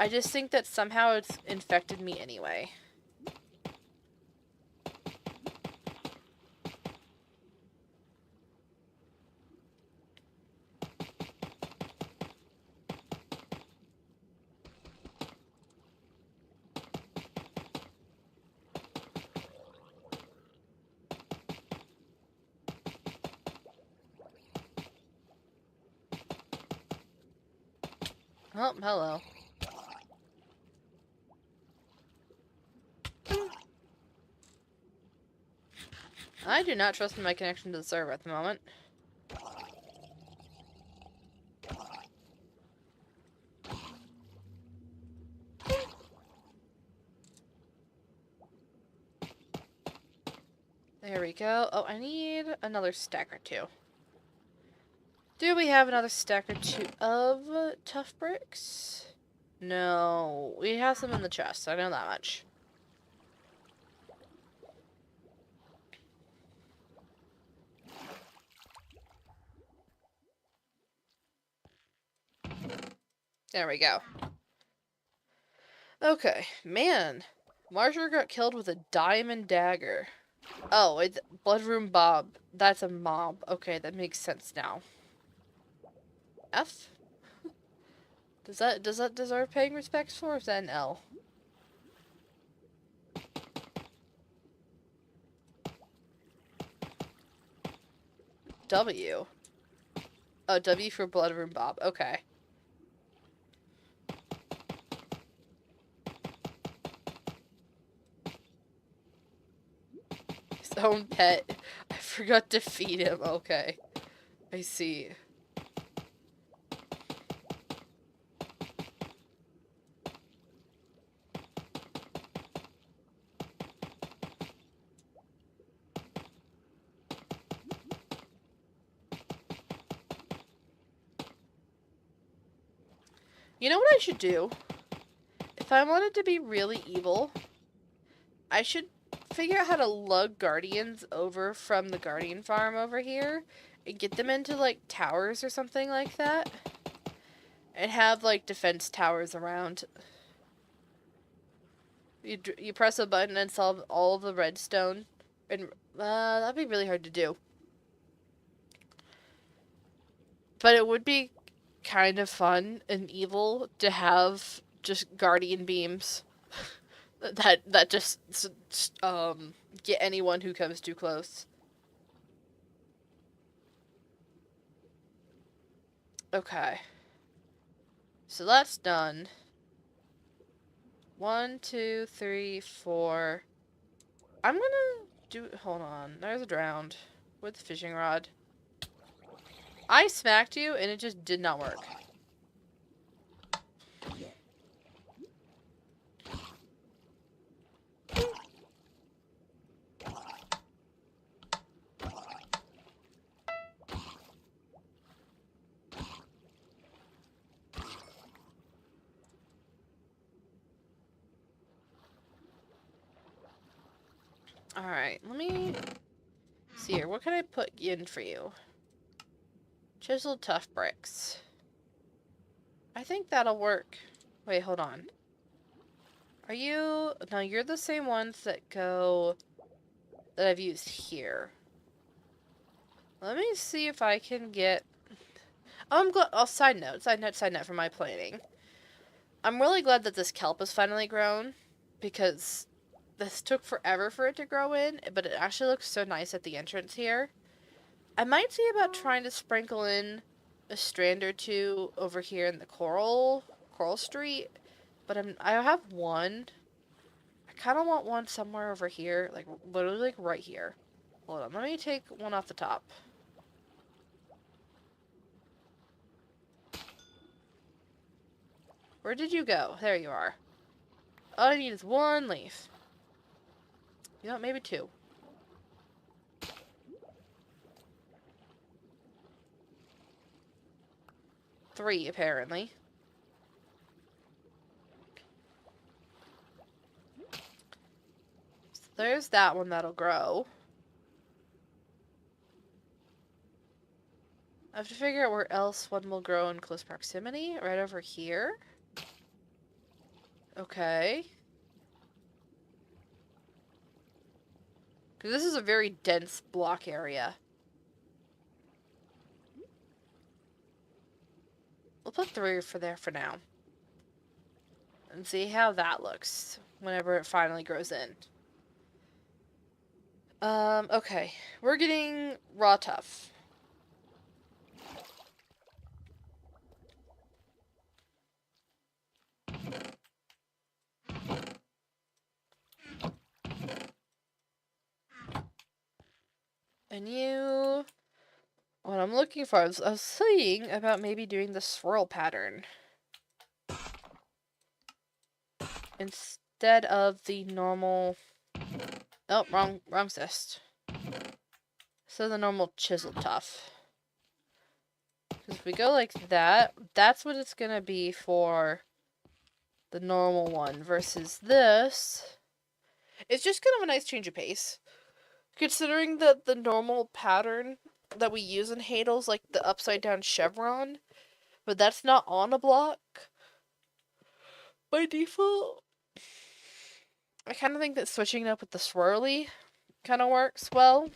I just think that somehow it's infected me anyway. Oh, hello. I do not trust in my connection to the server at the moment. There we go. Oh, I need another stack or 2. Do we have another stack or 2 of tough bricks? No. We have some in the chest. I know that much. There we go. Okay. Man. Marshall got killed with a diamond dagger. Oh, it's Bloodroom Bob. That's a mob. Okay, that makes sense now. F? Does that deserve paying respects for, or is that an L? W. Oh, W for Bloodroom Bob. Okay. His own pet. I forgot to feed him. Okay. I see. You know what I should do? If I wanted to be really evil, I should figure out how to lug guardians over from the guardian farm over here and get them into, like, towers or something like that. And have, like, defense towers around. You press a button and solve all of the redstone. And, that'd be really hard to do. But it would be kind of fun and evil to have just guardian beams that just get anyone who comes too close. Okay. So that's done. 1, 2, 3, 4. I'm gonna do. Hold on. There's a drowned with the fishing rod. I smacked you and it just did not work. Alright, let me see here. What can I put in for you? Chiseled tough bricks. I think that'll work. Wait, hold on. Are you... No, you're the same ones that go... that I've used here. Let me see if I can get... Oh, I'm glad... Oh, side note for my planning. I'm really glad that this kelp has finally grown, because this took forever for it to grow in, but it actually looks so nice at the entrance here. I might see about trying to sprinkle in a strand or two over here in the Coral Street, but I have one. I kind of want one somewhere over here, like literally like right here. Hold on, let me take one off the top. Where did you go? There you are. All I need is one leaf. You know, maybe two. Three, apparently. So there's that one that'll grow. I have to figure out where else one will grow in close proximity. Right over here. Okay. Because this is a very dense block area. We'll put 3 for there for now. And see how that looks whenever it finally grows in. Okay. We're getting raw tough. And you... What I'm looking for, I was thinking about maybe doing the swirl pattern. Instead of the normal... Oh, wrong cyst. So the normal chisel tough. Because if we go like that, that's what it's gonna be for the normal one. Versus this, it's just kind of a nice change of pace. Considering that the normal pattern that we use in Hadel's like the upside down chevron, but that's not on a block by default. I kind of think that switching it up with the swirly kind of works well.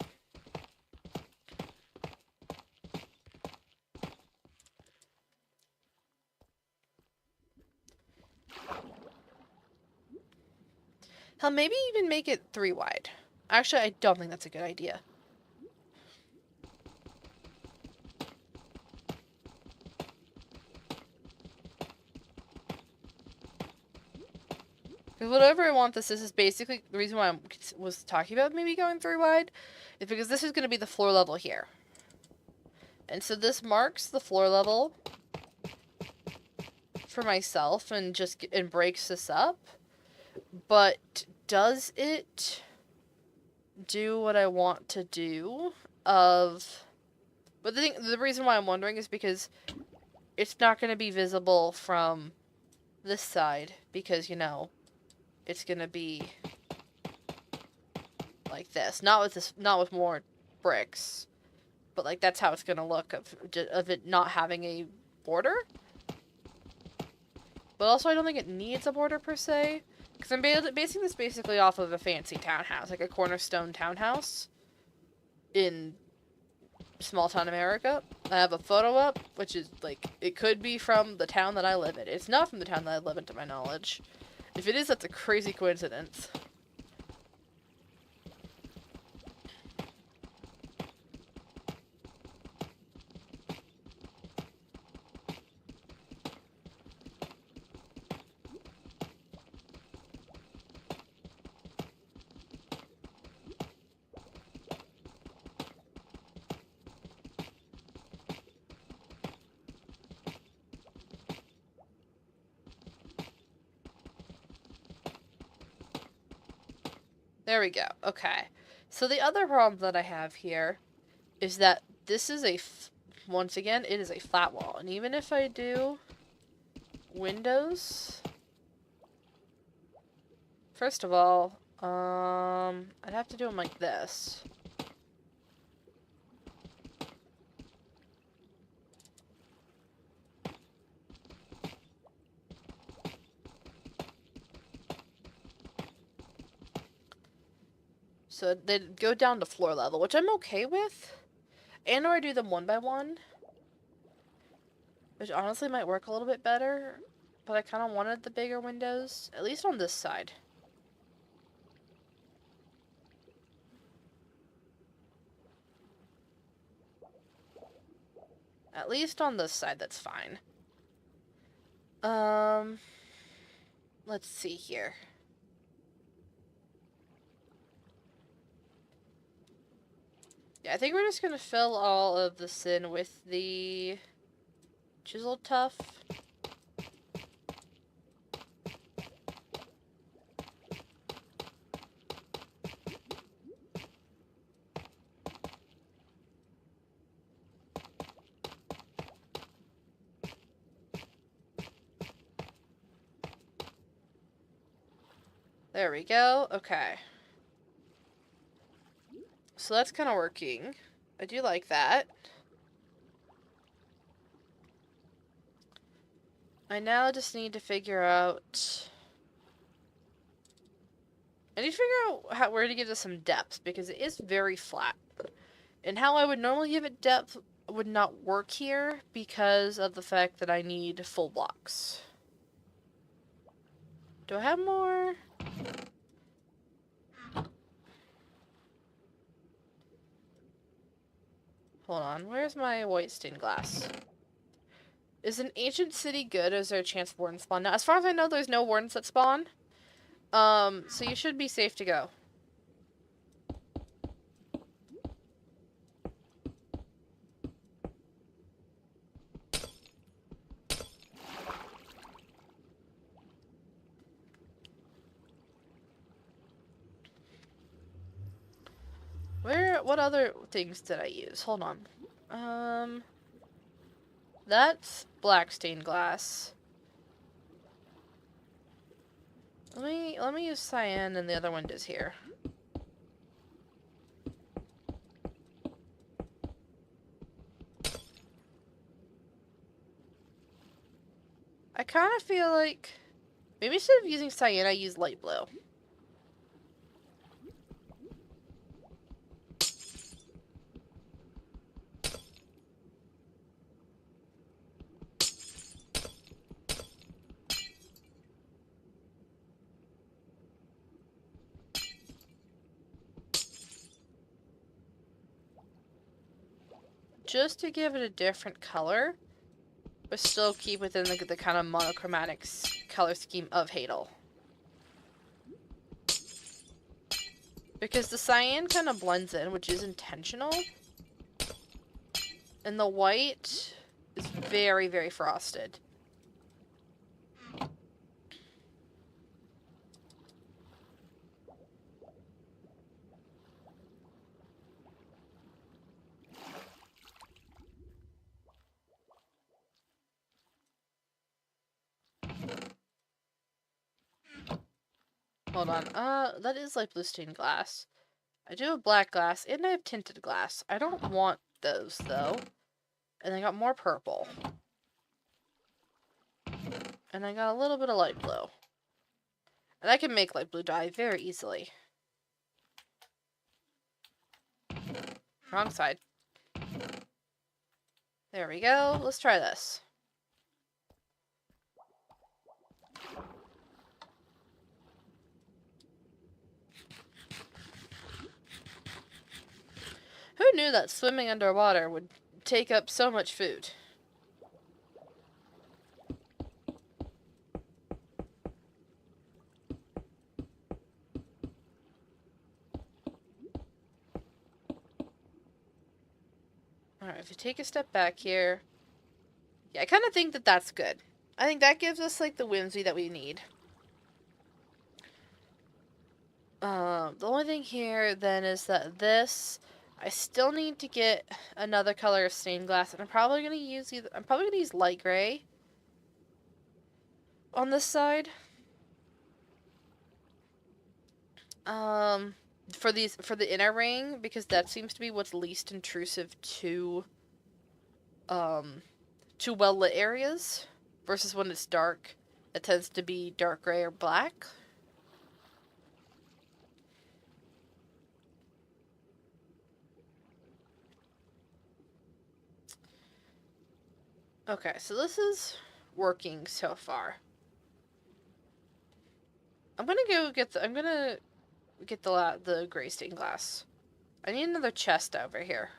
Hell, maybe even make it 3 wide. Actually, I don't think that's a good idea. Because whatever I want this is basically the reason why I was talking about maybe going 3 wide is because this is going to be the floor level here. And so this marks the floor level for myself and breaks this up. But does it do what I want to do but the reason why I'm wondering is because it's not going to be visible from this side because, you know, it's going to be like this. Not with more bricks, but like that's how it's going to look of it not having a border. But also I don't think it needs a border per se. Because I'm basing this basically off of a fancy townhouse, like a cornerstone townhouse in small town America. I have a photo up, which is, like, it could be from the town that I live in. It's not from the town that I live in, to my knowledge. If it is, that's a crazy coincidence. There we go. Okay. So the other problem that I have here is that this is once again, it is a flat wall. And even if I do windows, first of all, I'd have to do them like this. So they'd go down to floor level, which I'm okay with. And or I do them one by one. Which honestly might work a little bit better. But I kind of wanted the bigger windows. At least on this side. At least on this side, that's fine. Let's see here. Yeah, I think we're just gonna fill all of this in with the chiseled tuff. There we go. Okay. So that's kind of working. I do like that. I now just need to figure out... I need to figure out where to give this some depth, because it is very flat. And how I would normally give it depth would not work here, because of the fact that I need full blocks. Do I have more? Hold on, where's my white stained glass? Is an ancient city good, or is there a chance wardens spawn? Now, as far as I know, there's no wardens that spawn. So you should be safe to go. What other things did I use? Hold on. That's black stained glass. Let me use cyan and the other windows here. I kind of feel like maybe instead of using cyan, I use light blue. Just to give it a different color, but still keep within the kind of monochromatic color scheme of Hadel. Because the cyan kind of blends in, which is intentional. And the white is very, very frosted. Hold on. That is like blue stained glass. I do have black glass, and I have tinted glass. I don't want those, though. And I got more purple. And I got a little bit of light blue. And I can make light blue dye very easily. Wrong side. There we go. Let's try this. Who knew that swimming underwater would take up so much food? Alright, if you take a step back here... Yeah, I kind of think that that's good. I think that gives us, like, the whimsy that we need. The only thing here, then, is that this... I still need to get another color of stained glass, and I'm probably gonna use light gray on this side. Um, for the inner ring, because that seems to be what's least intrusive um to well lit areas, versus when it's dark, it tends to be dark gray or black. Okay, so this is working so far. I'm gonna go get the gray stained glass. I need another chest over here.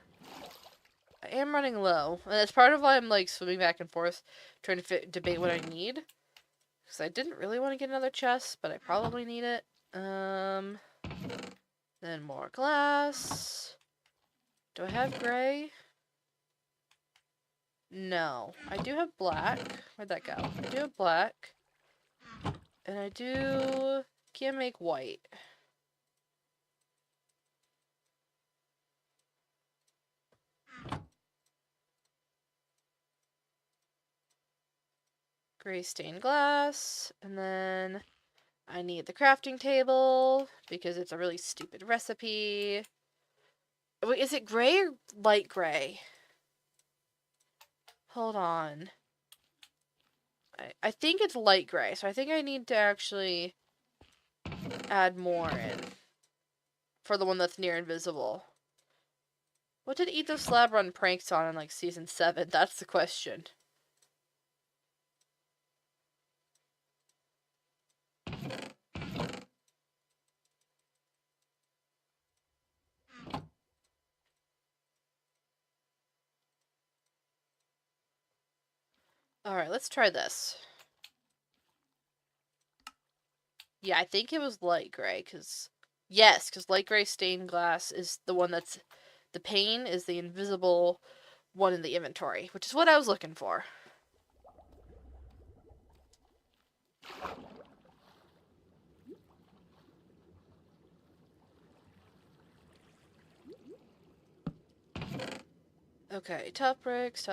I am running low, and that's part of why I'm like swimming back and forth, trying to debate what I need. Because I didn't really want to get another chest, but I probably need it. Then more glass. Do I have gray? No. I do have black. Where'd that go? I do have black. And I can't make white. Gray stained glass. And then I need the crafting table because it's a really stupid recipe. Wait, is it gray or light gray? Hold on. I think it's light gray, so I think I need to actually add more in for the one that's near invisible. What did Eat the Slab run pranks on in like season 7? That's the question. Alright, let's try this. Yeah, I think it was light gray, because... Yes, because light gray stained glass is the one that's... The pane is the invisible one in the inventory, which is what I was looking for. Okay, tough bricks,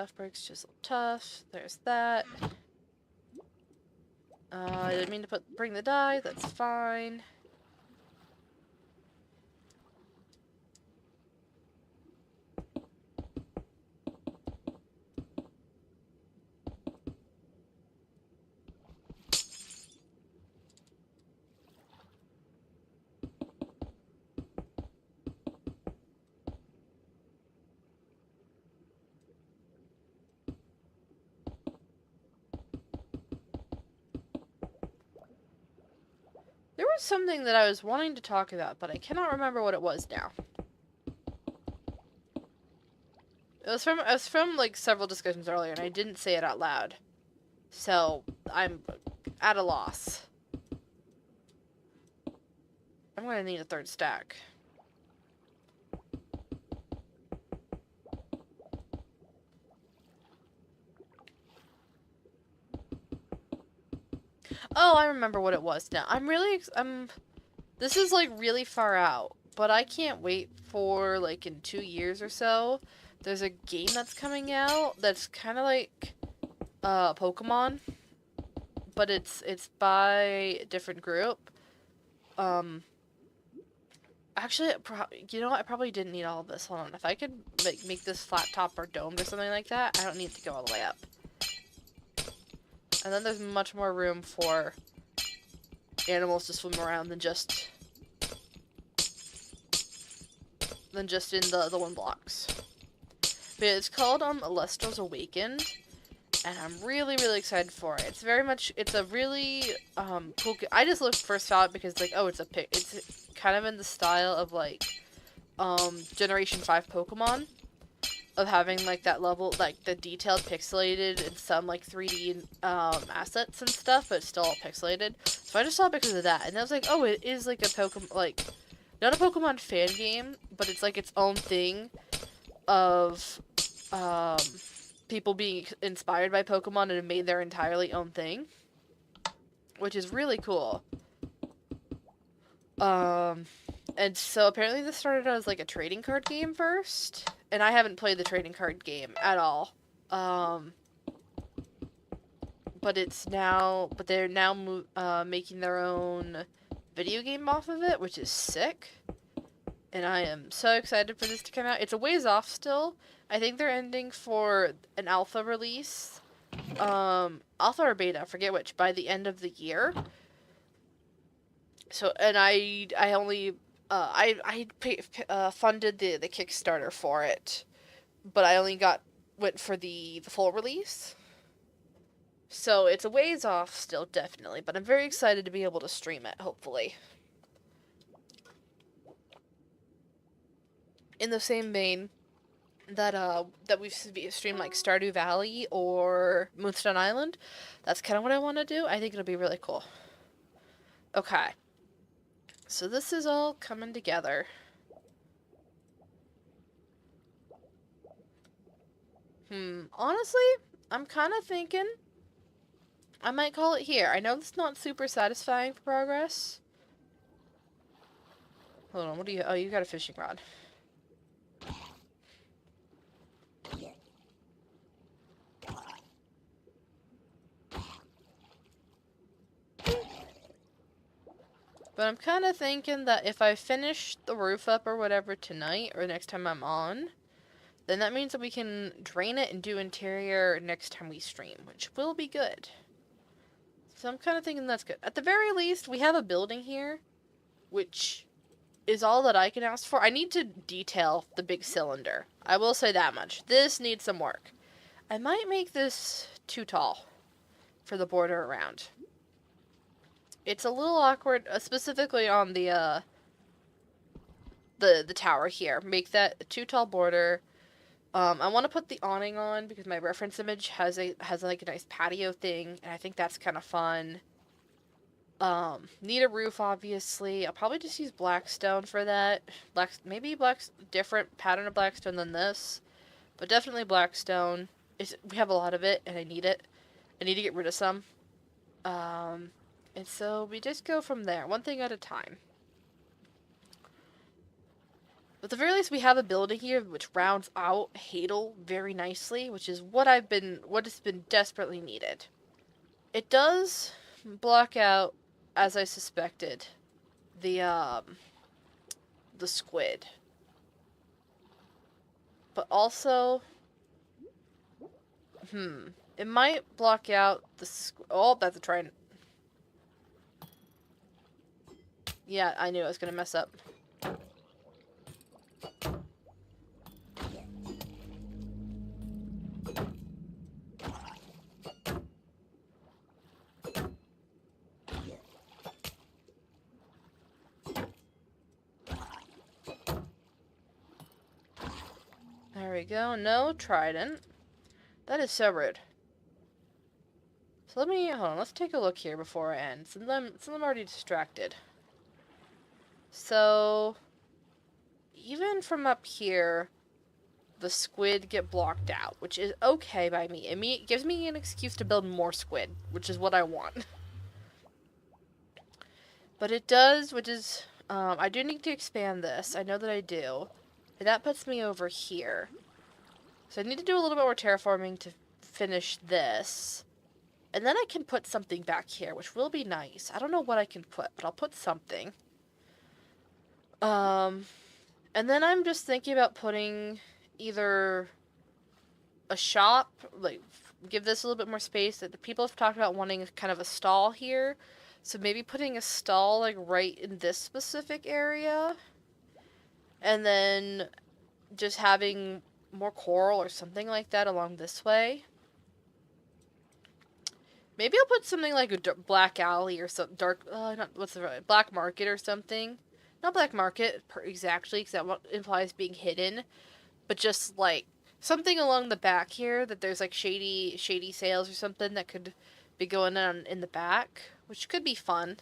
just tough. There's that. I didn't mean to bring the dye, that's fine. There was something that I was wanting to talk about, but I cannot remember what it was now. It was from like several discussions earlier, and I didn't say it out loud. So I'm at a loss. I'm gonna need a third stack. Oh, I remember what it was now. This is like really far out, but I can't wait for like in 2 years or so. There's a game that's coming out that's kind of like Pokemon, but it's by a different group. Actually, you know what? I probably didn't need all of this. Hold on. If I could make this flat top or domed or something like that, I don't need to go all the way up. And then there's much more room for animals to swim around than just in the one blocks. But it's called Alestro's Awakened, and I'm really excited for it. It's a really cool. I just first saw it because like, oh, it's kind of in the style of like Generation 5 Pokemon, of having like that level, like the detailed pixelated and some like 3D assets and stuff, but it's still all pixelated. So I just saw it because of that, and I was like, oh, it is like a Pokemon, like not a Pokemon fan game, but it's like its own thing of people being inspired by Pokemon and have made their entirely own thing, which is really cool. And so apparently this started out as like a trading card game first, and I haven't played the trading card game at all. But they're now making their own video game off of it, which is sick. And I am so excited for this to come out. It's a ways off still. I think they're ending for an alpha release. Alpha or beta, I forget which, by the end of the year. So, and I only, funded the Kickstarter for it, but I only went for the full release. So it's a ways off still, definitely, but I'm very excited to be able to stream it, hopefully. In the same vein that we've streamed like Stardew Valley or Moonstone Island, that's kind of what I want to do. I think it'll be really cool. Okay. So this is all coming together. Honestly, I'm kind of thinking I might call it here. I know it's not super satisfying for progress. Hold on, what do you... Oh, you got a fishing rod. But I'm kind of thinking that if I finish the roof up or whatever tonight, or next time I'm on, then that means that we can drain it and do interior next time we stream, which will be good. So I'm kind of thinking that's good. At the very least, we have a building here, which is all that I can ask for. I need to detail the big cylinder. I will say that much. This needs some work. I might make this too tall for the border around. It's a little awkward, specifically on the tower here. Make that a too tall border. I want to put the awning on because my reference image has like a nice patio thing, and I think that's kind of fun. Need a roof, obviously. I'll probably just use blackstone for that. Maybe different pattern of blackstone than this, but definitely blackstone. We have a lot of it, and I need it. I need to get rid of some. And so we just go from there, one thing at a time. But at the very least, we have a building here which rounds out Hadel very nicely, which is what has been desperately needed. It does block out, as I suspected, the squid. But also, it might block out oh, that's a trident. Yeah, I knew I was gonna mess up. There we go. No trident. That is so rude. So hold on, let's take a look here before I end. Some of them are already distracted. So, even from up here, the squid get blocked out, which is okay by me. It gives me an excuse to build more squid, which is what I want. But it does, which is, I do need to expand this. I know that I do. And that puts me over here. So I need to do a little bit more terraforming to finish this. And then I can put something back here, which will be nice. I don't know what I can put, but I'll put something. And then I'm just thinking about putting either a shop, like, give this a little bit more space. That the people have talked about wanting kind of a stall here. So maybe putting a stall, like, right in this specific area. And then just having more coral or something like that along this way. Maybe I'll put something like a black alley or some black market or something. Not black market exactly, because that implies being hidden, but just like something along the back here that there's like shady sales or something that could be going on in the back, which could be fun.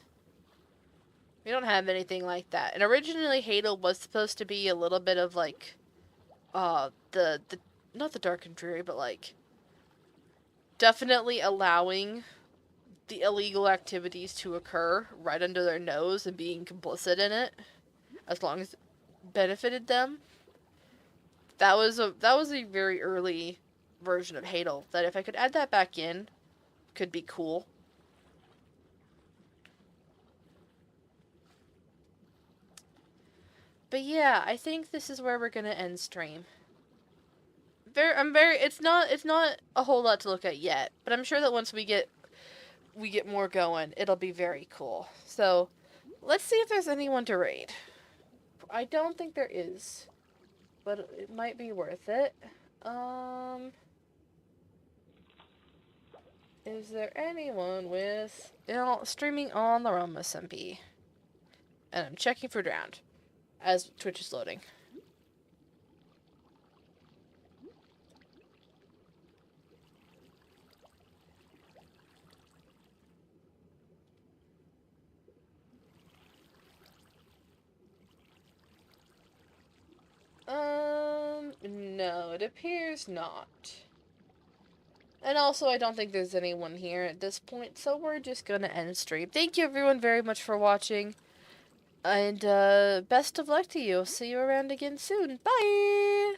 We don't have anything like that. And originally Hadel was supposed to be a little bit of like the not the dark and dreary, but like definitely allowing the illegal activities to occur right under their nose and being complicit in it, as long as it benefited them. That was a very early version of Hadel that if I could add that back in, could be cool. But yeah, I think this is where we're gonna end stream. It's not a whole lot to look at yet, but I'm sure that once we get more going, it'll be very cool. So, let's see if there's anyone to raid. I don't think there is, but it might be worth it. Is there anyone with streaming on the Roma SMP? And I'm checking for drowned as Twitch is loading. No, it appears not. And also, I don't think there's anyone here at this point, so we're just gonna end stream. Thank you everyone very much for watching, and best of luck to you. See you around again soon. Bye!